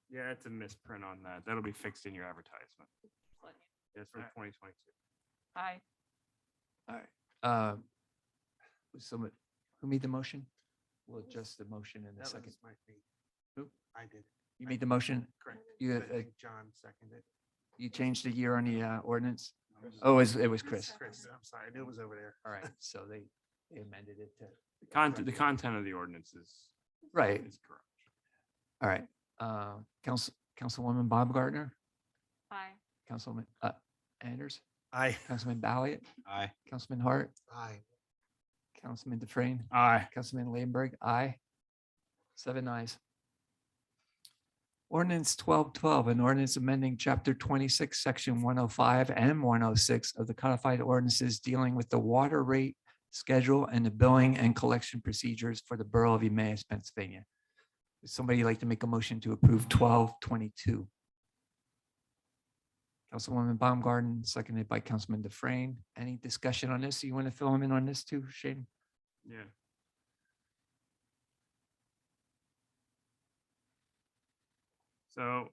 Yeah, it's a misprint on that. That'll be fixed in your advertisement. It's for 2022. Aye. all right. Was someone, who made the motion? We'll adjust the motion in a second. Who? I did. You made the motion? Correct. You, I think John seconded. you changed the year on the ordinance? Oh, it was Chris. Chris, I'm sorry, I knew it was over there. All right, so they amended it to. The content of the ordinance is Right. is correct. All right, Councilwoman Bob Gardner, Aye. Councilman Anders, Aye. Councilman Balliot, Aye. Councilman Hart, Aye. Councilman Dufresne, Aye. Councilman Lamberg, aye. 7 ayes. Ordinance 1212, an ordinance amending chapter 26, section 105 and 106 of the codified ordinances dealing with the water rate schedule and the billing and collection procedures for the Borough of Emmaus, Pennsylvania. Would somebody like to make a motion to approve 1222? Councilwoman Baumgarten, seconded by Councilman Dufresne. Any discussion on this? You want to fill him in on this too, Shane? Yeah. So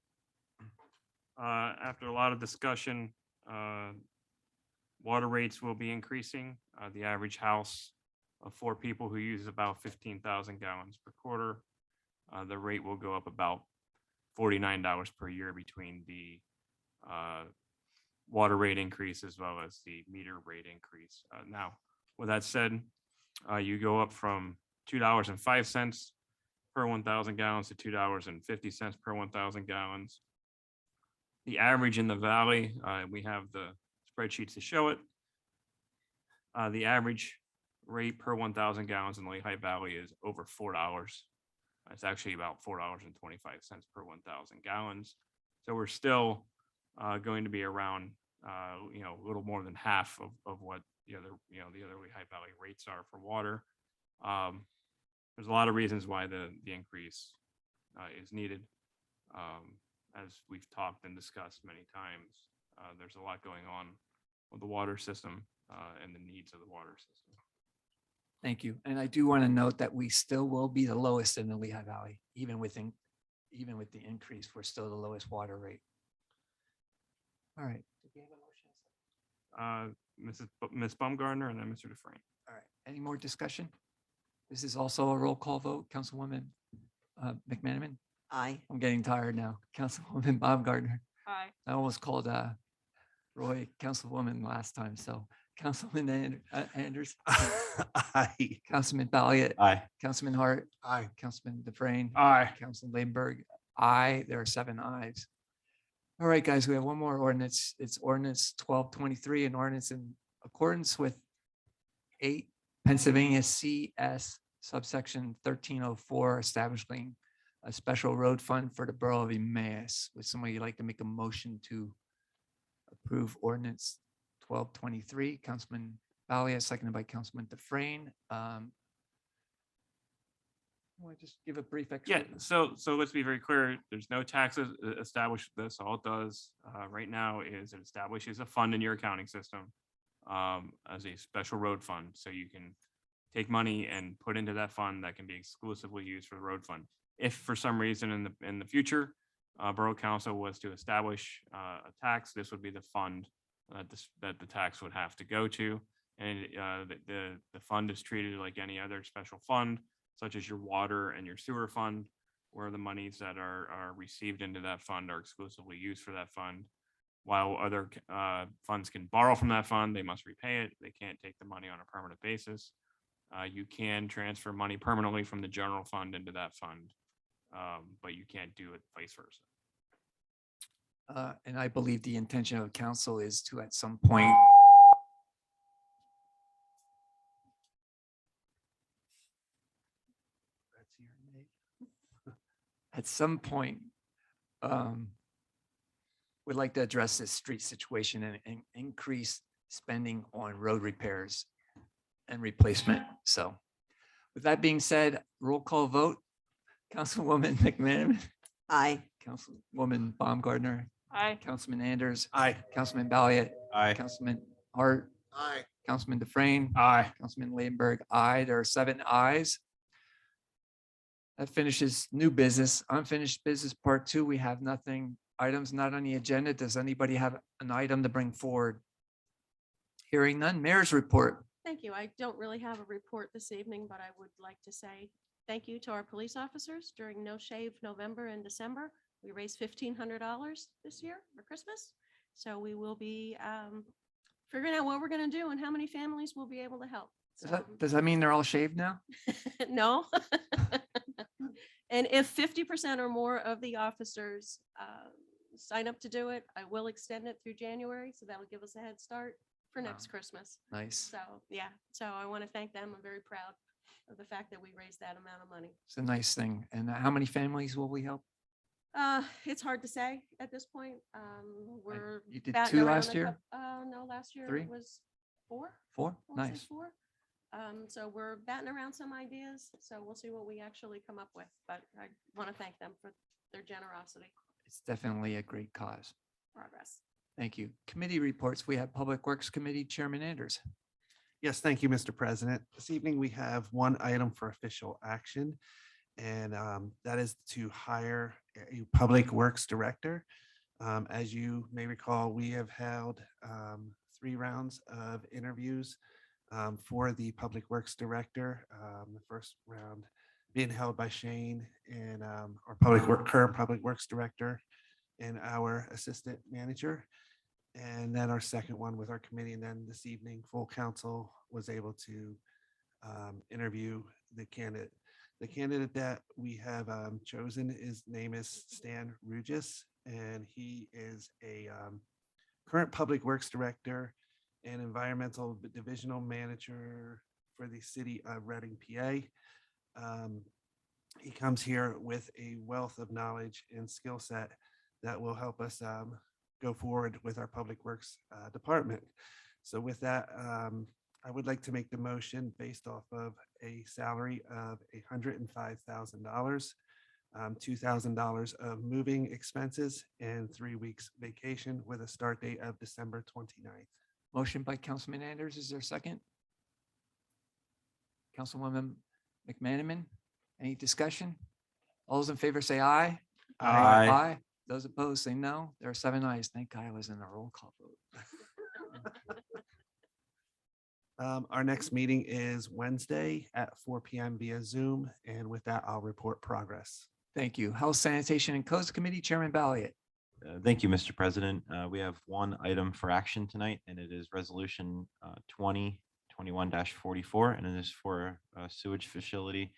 after a lot of discussion, water rates will be increasing. The average house of 4 people who use about 15,000 gallons per quarter, the rate will go up about $49 per year between the water rate increase as well as the meter rate increase. Now, with that said, you go up from $2.05 per 1,000 gallons to $2.50 per 1,000 gallons. The average in the valley, we have the spreadsheets to show it. The average rate per 1,000 gallons in the Lehigh Valley is over $4. It's actually about $4.25 per 1,000 gallons. So we're still going to be around, a little more than half of what the other Lehigh Valley rates are for water. There's a lot of reasons why the increase is needed. As we've talked and discussed many times, there's a lot going on with the water system and the needs of the water system. Thank you. And I do want to note that we still will be the lowest in the Lehigh Valley, even with the increase, we're still the lowest water rate. All right. Ms. Baumgartner and then Mr. Dufresne. All right. Any more discussion? This is also a roll call vote. Councilwoman McManaman. Aye. I'm getting tired now. Councilwoman Baumgartner. Aye. I almost called Roy Councilwoman last time. So Councilman Anders. Aye. Councilman Balliet. Aye. Councilman Hart. Aye. Councilman Dufresne. Aye. Councilman Ladenburg. Aye. There are 7 ayes. All right, guys, we have one more ordinance. It's ordinance 1223, an ordinance in accordance with 8 Pennsylvania CS subsection 1304, establishing a special road fund for the borough of Emmaus. Would somebody like to make a motion to approve ordinance 1223? Councilman Balliet, seconded by Councilman Dufresne. Want to just give a brief Yeah, explanation? so let's be very clear. There's no taxes established with this. All it does right now is it establishes a fund in your accounting system as a special road fund. So you can take money and put into that fund that can be exclusively used for the road fund. If for some reason in the future, Borough Council was to establish a tax, this would be the fund that the tax would have to go to. And the fund is treated like any other special fund, such as your water and your sewer fund, where the monies that are received into that fund are exclusively used for that fund. While other funds can borrow from that fund, they must repay it. They can't take the money on a permanent basis. You can transfer money permanently from the general fund into that fund, but you can't do it vice versa. And I believe the intention of council is to at some point at some point, would like to address this street situation and increase spending on road repairs and replacement. So with that being said, roll call vote. Councilwoman McManaman. Aye. Councilwoman Baumgartner. Aye. Councilman Anders. Aye. Councilman Balliet. Aye. Councilman Hart. Aye. Councilman Dufresne. Aye. Councilman Ladenburg. Aye. There are 7 ayes. That finishes new business. Unfinished business part 2. We have nothing. Items not on the agenda. Does anybody have an item to bring forward? Hearing none. Mayor's report. Thank you. I don't really have a report this evening, but I would like to say thank you to our police officers during No Shave November and December. We raised $1,500 this year for Christmas. So we will be figuring out what we're going to do and how many families we'll be able to help. Does that mean they're all shaved now? No. And if 50% or more of the officers sign up to do it, I will extend it through January. So that will give us a head start for next Christmas. Nice. So, yeah, so I want to thank them. I'm very proud of the fact that we raised that amount of money. It's a nice thing. And how many families will we help? It's hard to say at this point. We're You did batting 2 around last a year? No, last year 3? it was 4. 4? I wanna say Nice. 4. So we're batting around some ideas. So we'll see what we actually come up with. But I want to thank them for their generosity. It's definitely a great cause. Progress. Thank you. Committee reports. We have Public Works Committee Chairman Anders. Yes, thank you, Mr. President. This evening, we have one item for official action, and that is to hire a Public Works Director. As you may recall, we have held 3 rounds of interviews for the Public Works Director. The first round being held by Shane and our current Public Works Director and our Assistant Manager. And then our second one with our committee. And then this evening, full council was able to interview the candidate. The candidate that we have chosen, his name is Stan Rugis, and he is a current Public Works Director and Environmental Divisional Manager for the city of Reading, PA. He comes here with a wealth of knowledge and skill set that will help us go forward with our Public Works Department. So with that, I would like to make the motion based off of a salary of $105,000, $2,000 of moving expenses, and 3 weeks vacation with a start date of December 29th. Motion by Councilman Anders. Is there a second? Councilwoman McManaman, any discussion? All those in favor say aye. Aye. Aye. Those opposed say no. There are 7 ayes. Thank God I was in a roll call vote. Our next meeting is Wednesday at 4 PM via Zoom. And with that, I'll report progress. Thank you. Health, Sanitation, and Codes Committee Chairman Balliet. Thank you, Mr. President. We have one item for action tonight, and it is Resolution 2021-44, and it is for a sewage facility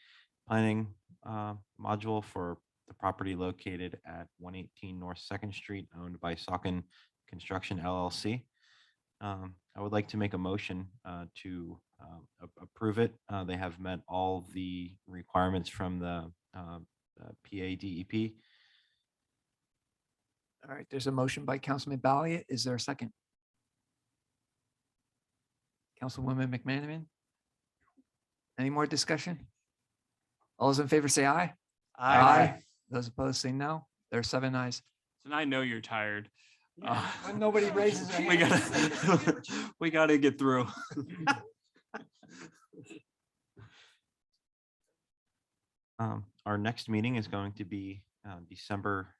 planning module for the property located at 118 North Second Street, owned by Saucon Construction LLC. I would like to make a motion to approve it. They have met all the requirements from the PADEP. All right, there's a motion by Councilman Balliet. Is there a second? Councilwoman McManaman? Any more discussion? All those in favor say aye. Those opposed say no. There are 7 ayes. And I know you're tired. When nobody raises their We hand. gotta, we gotta get through. Our next meeting is going to be December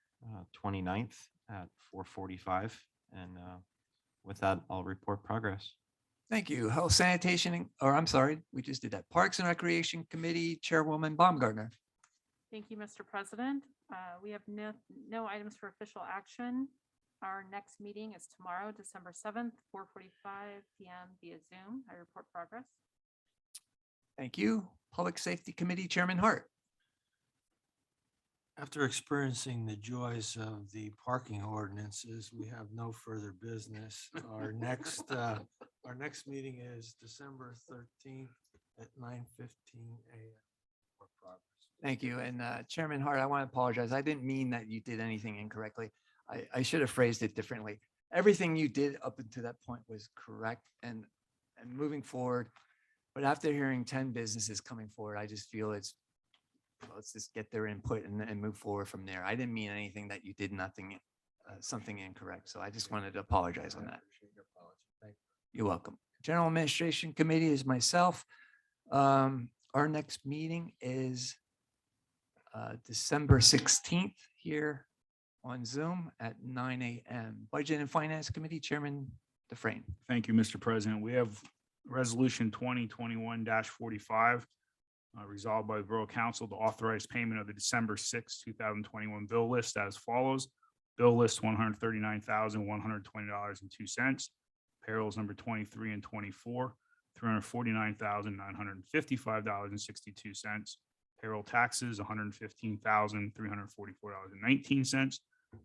29th at 4:45. And with that, I'll report progress. Thank you. Health, Sanitation, or I'm sorry, we just did that. Parks and Recreation Committee Chairwoman Baumgartner. Thank you, Mr. President. We have no items for official action. Our next meeting is tomorrow, December 7th, 4:45 PM via Zoom. I report progress. Thank you. Public Safety Committee Chairman Hart. After experiencing the joys of the parking ordinances, we have no further business. Our next meeting is December 13th at 9:15 a.m. for progress. Thank you. And Chairman Hart, I want to apologize. I didn't mean that you did anything incorrectly. I should have phrased it differently. Everything you did up until that point was correct and moving forward. But after hearing 10 businesses coming forward, I just feel let's just get their input and move forward from there. I didn't mean anything that you did something incorrect. So I just wanted to apologize on that. You're welcome. General Administration Committee is myself. Our next meeting is December 16th here on Zoom at 9 a.m. Budget and Finance Committee Chairman Dufresne. Thank you, Mr. President. We have Resolution 2021-45, resolved by the Borough Council to authorize payment of the December 6, 2021 bill list as follows. Bill list $139,120.02. Payrolls number 23 and 24, $349,955.62. Payroll taxes, $115,344.19,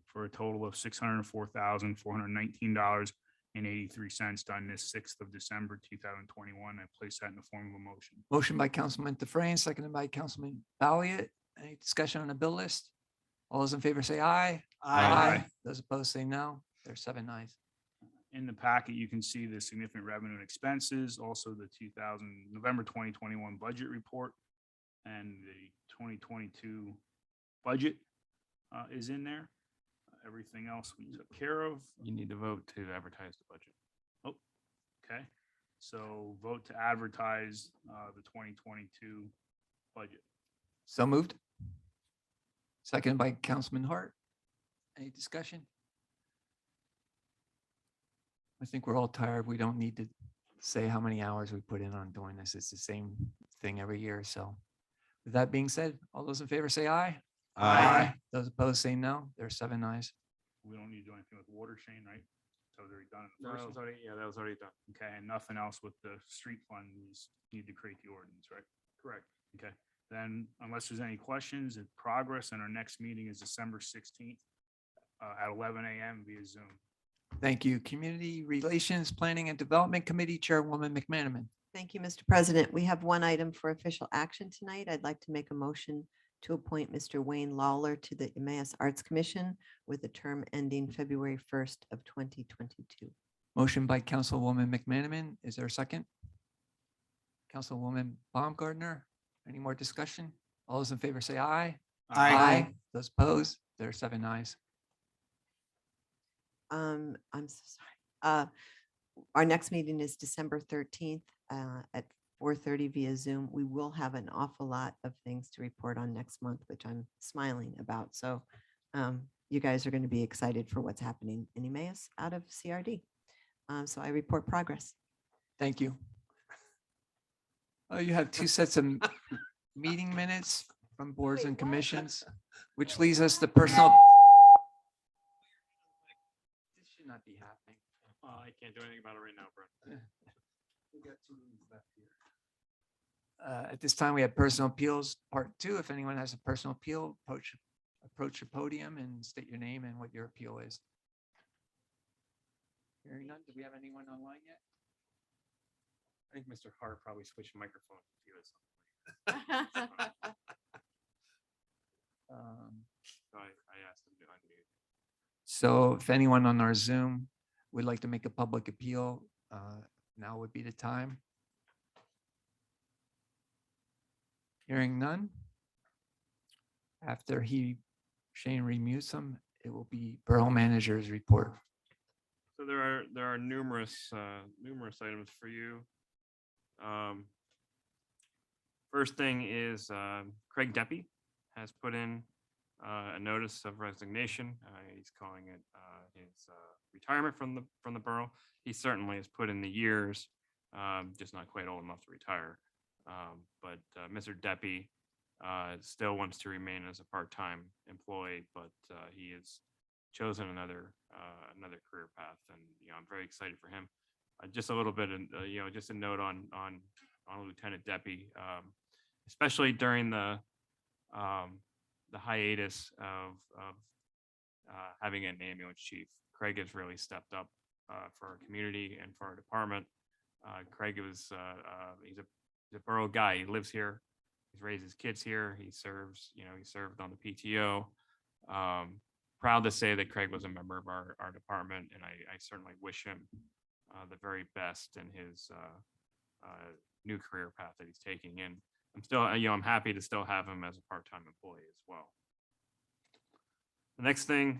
for a total of $604,419.83 done this 6th of December, 2021. I place that in the form of a motion. Motion by Councilman Dufresne, seconded by Councilman Balliet. Any discussion on the bill list? All those in favor say aye. Those opposed say no. There's 7 ayes. In the packet, you can see the significant revenue and expenses, also the November 2021 budget report, and the 2022 budget is in there. Everything else we took care of. You need to vote to advertise the budget. Oh, okay. So vote to advertise the 2022 budget. So moved. Seconded by Councilman Hart. Any discussion? I think we're all tired. We don't need to say how many hours we put in on doing this. It's the same thing every year. So with that being said, all those in favor say aye. Those opposed say no. There are 7 ayes. We don't need to do anything with water, Shane, right? So they're done. No, that was already, yeah, that was already done. Okay, and nothing else with the street fund. You just need to create the ordinance, right? Correct. Okay, then unless there's any questions, it's progress, and our next meeting is December 16th at 11 a.m. via Zoom. Thank you. Community Relations Planning and Development Committee Chairwoman McManaman. Thank you, Mr. President. We have one item for official action tonight. I'd like to make a motion to appoint Mr. Wayne Lawler to the Emmaus Arts Commission with a term ending February 1st of 2022. Motion by Councilwoman McManaman. Is there a second? Councilwoman Baumgartner. Any more discussion? All those in favor say aye. Those opposed, there are 7 ayes. I'm so sorry. Our next meeting is December 13th at 4:30 via Zoom. We will have an awful lot of things to report on next month, which I'm smiling about. So you guys are going to be excited for what's happening in Emmaus out of CRD. So I report progress. Thank you. Oh, you have 2 sets of meeting minutes from boards and commissions, which leads us to personal. This should not be happening. I can't do anything about it right now, Brent. At this time, we have personal appeals, part 2. If anyone has a personal appeal, approach the podium and state your name and what your appeal is. Hearing none, do we have anyone online yet? I think Mr. Hart probably switched microphones. So I asked him to unmute. So if anyone on our Zoom would like to make a public appeal, now would be the time. Hearing none. After Shane remutes him, it will be Borough Manager's report. So there are numerous items for you. First thing is Craig Deppie has put in a notice of resignation. He's calling it his retirement from the borough. He certainly has put in the years, just not quite old enough to retire. But Mr. Deppie still wants to remain as a part-time employee, but he has chosen another career path, and I'm very excited for him. Just a little bit, just a note on Lieutenant Deppie, especially during the hiatus of having an ambulance chief. Craig has really stepped up for our community and for our department. Craig was he's a borough guy. He lives here. He's raised his kids here. He serves, he served on the PTO. Proud to say that Craig was a member of our department, and I certainly wish him the very best in his new career path that he's taking. And I'm still, I'm happy to still have him as a part-time employee as well. The next thing,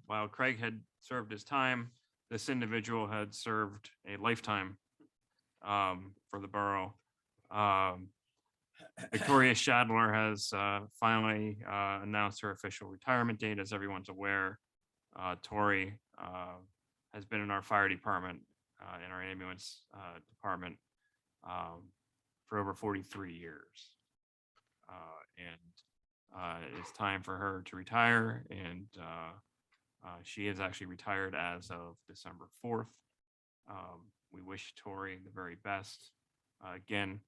while Craig had served his time, this individual had served a lifetime for the borough. Victoria Shadler has finally announced her official retirement date. As everyone's aware, Tori has been in our fire department, in our ambulance department for over 43 years. And it's time for her to retire, and she is actually retired as of December 4th. We wish Tori the very best. Again,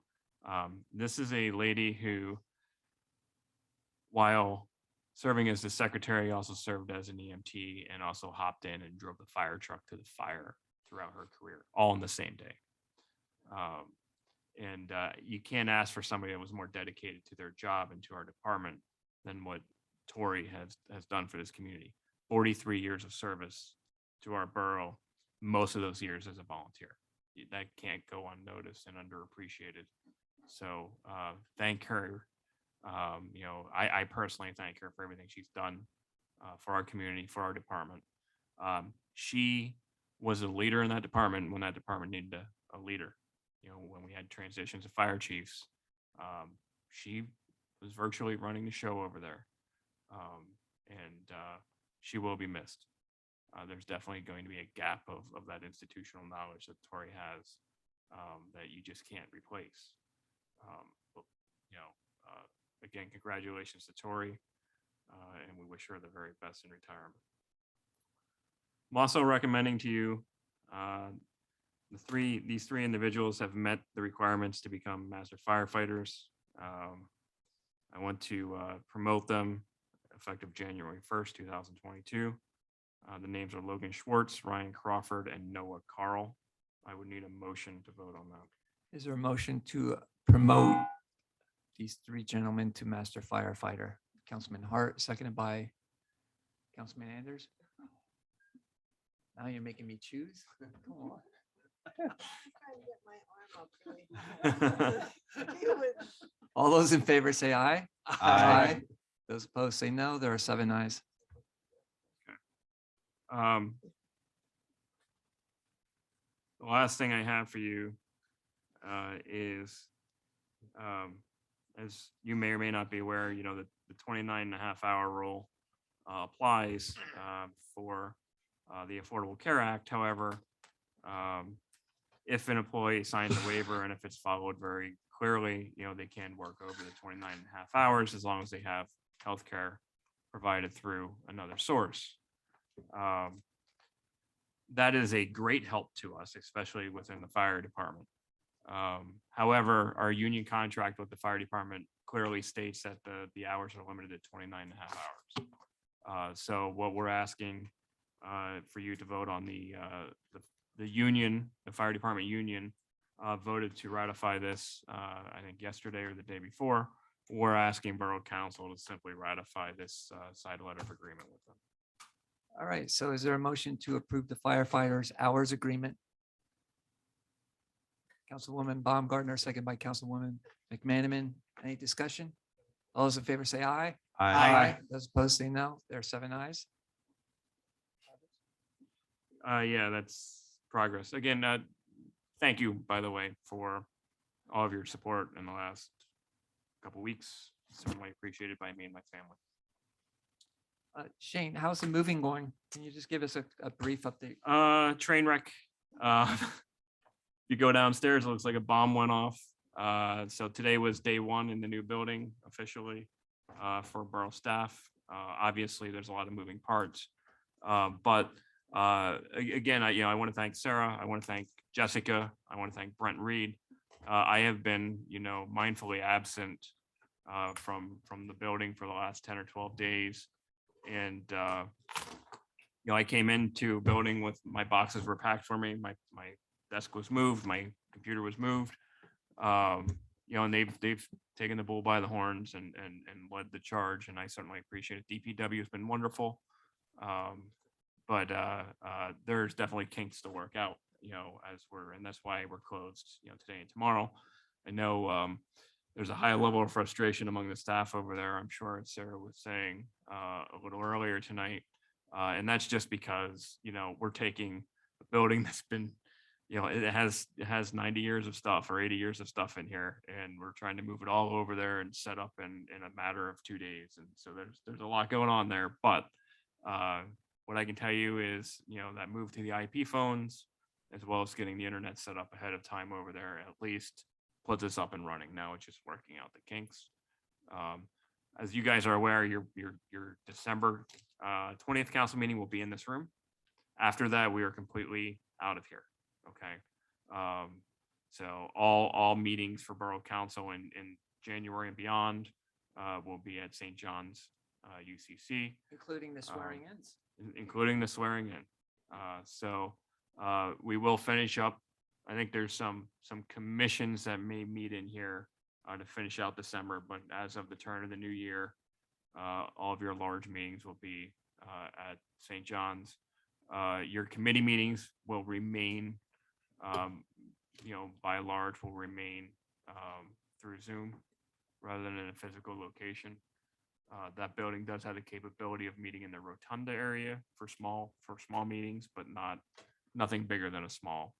this is a lady who, while serving as the secretary, also served as an EMT and also hopped in and drove the fire truck to the fire throughout her career, all in the same day. And you can't ask for somebody that was more dedicated to their job and to our department than what Tori has done for this community. 43 years of service to our borough, most of those years as a volunteer. That can't go unnoticed and underappreciated. So thank her. I personally thank her for everything she's done for our community, for our department. She was a leader in that department when that department needed a leader. When we had transitions of fire chiefs, she was virtually running the show over there. And she will be missed. There's definitely going to be a gap of that institutional knowledge that Tori has that you just can't replace. But, again, congratulations to Tori, and we wish her the very best in retirement. I'm also recommending to you these three individuals have met the requirements to become master firefighters. I want to promote them effective January 1st, 2022. The names are Logan Schwartz, Ryan Crawford, and Noah Carl. I would need a motion to vote on that. Is there a motion to promote these three gentlemen to master firefighter. Councilman Hart, seconded by Councilman Anders. Now you're making me choose? Come on. All those in favor say aye. Aye. Those opposed say no. There are 7 ayes. The last thing I have for you is, as you may or may not be aware, you know, the 29.5 hour rule applies for the Affordable Care Act. However, if an employee signs a waiver and if it's followed very clearly, you know, they can work over the 29.5 hours as long as they have healthcare provided through another source. That is a great help to us, especially within the fire department. However, our union contract with the fire department clearly states that the hours are limited to 29.5 hours. So what we're asking for you to vote on, the union, the fire department union voted to ratify this, I think yesterday or the day before. We're asking Borough Council to simply ratify this side letter of agreement with them. All right, so is there a motion to approve the firefighters hours agreement? Councilwoman Baumgartner, second by Councilwoman McManaman. Any discussion? All those in favor say aye. Aye. Those opposed say no. There are 7 ayes. Yeah, that's progress. Again, thank you, by the way, for all of your support in the last couple weeks. Certainly appreciated by me and my family. Shane, how's the moving going? Can you just give us a brief update? Train wreck. You go downstairs, it looks like a bomb went off. So today was day 1 in the new building officially for borough staff. Obviously, there's a lot of moving parts. But again, I want to thank Sarah. I want to thank Jessica. I want to thank Brent Reed. I have been, mindfully absent from the building for the last 10 or 12 days. And, I came into building with my boxes were packed for me. My desk was moved. My computer was moved. And they've taken the bull by the horns and led the charge. And I certainly appreciate it. DPW has been wonderful. But there's definitely kinks to work out, and that's why we're closed, today and tomorrow. I know there's a high level of frustration among the staff over there. I'm sure as Sarah was saying a little earlier tonight. And that's just because, we're taking a building that's been, it has 90 years of stuff or 80 years of stuff in here, and we're trying to move it all over there and set up in a matter of 2 days. And so there's a lot going on there. But what I can tell you is, that move to the IP phones, as well as getting the internet set up ahead of time over there, at least puts us up and running. Now it's just working out the kinks. As you guys are aware, your December 20th council meeting will be in this room. After that, we are completely out of here. Okay. So all meetings for Borough Council in January and beyond will be at St. John's UCC. Including the swearing ins. Including the swearing in. So we will finish up. I think there's some commissions that may meet in here to finish out December, but as of the turn of the new year, all of your large meetings will be at St. John's. Your committee meetings will remain, by and large, will remain through Zoom rather than in a physical location. That building does have the capability of meeting in the rotunda area for small meetings, but nothing bigger than a small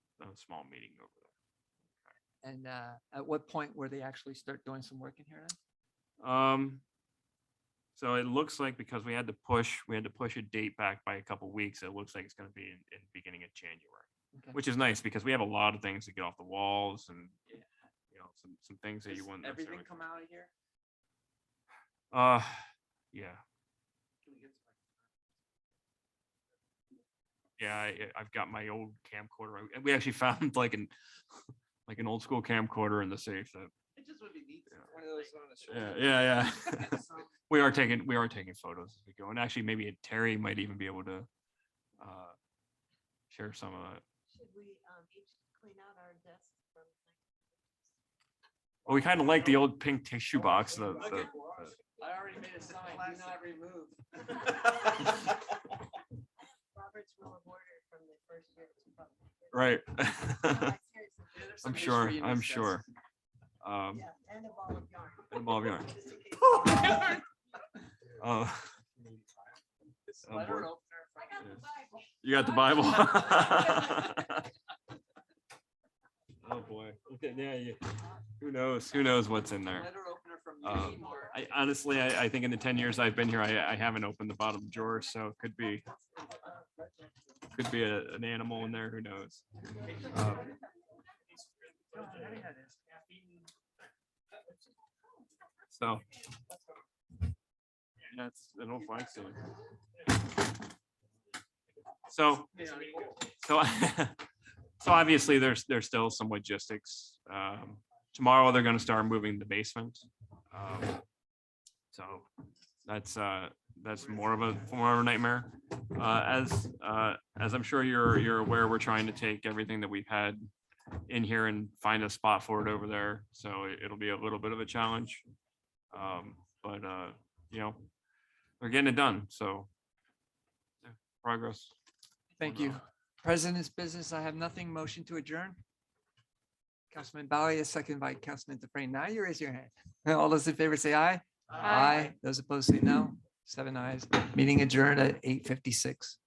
meeting over there. And at what point where they actually start doing some work in here then? So it looks like because we had to push a date back by a couple weeks, it looks like it's going to be in the beginning of January, Okay. which is nice because we have a lot of things to get off the walls and some things that you Does wouldn't everything necessarily- come out of here? Yeah. Yeah, I've got my old camcorder. We actually found like an old school camcorder in the safe. That It just would be neat. One of those on the shoulder. yeah. We are taking photos as we go, and actually maybe Terry might even be able to share some of that. Should we each clean out our desks from Well, we kind of like the old pink tissue box, I already made a sign, do not remove. Robert's Rule of Order from the first year. right. some I'm sure, history in I'm this, guys. sure. And a ball of yarn. And a ball of yarn. Oh. Oh, Letter boy. opener. You got the Bible? Oh, boy. Okay, yeah, who knows? Who knows what's in there? Letter opener from Um, me or- I honestly, I think in the 10 years I've been here, I haven't opened the bottom drawer, so it could be an animal in there, who knows? So. That's an old flag stand. So, so obviously there's still some logistics. Tomorrow they're gonna start moving the basement. So that's more of a nightmare. As I'm sure you're aware, we're trying to take everything that we've had in here and find a spot for it over there. So it'll be a little bit of a challenge. But you know, we're getting it done. So yeah, progress. Thank you. President's business, I have nothing. Motion to adjourn. Councilman Bali, a second by Councilman DeFrey. Now you raise your hand. All those in favor say aye. Aye. Those opposed say no. 7 ayes. Meeting adjourned at 8:56.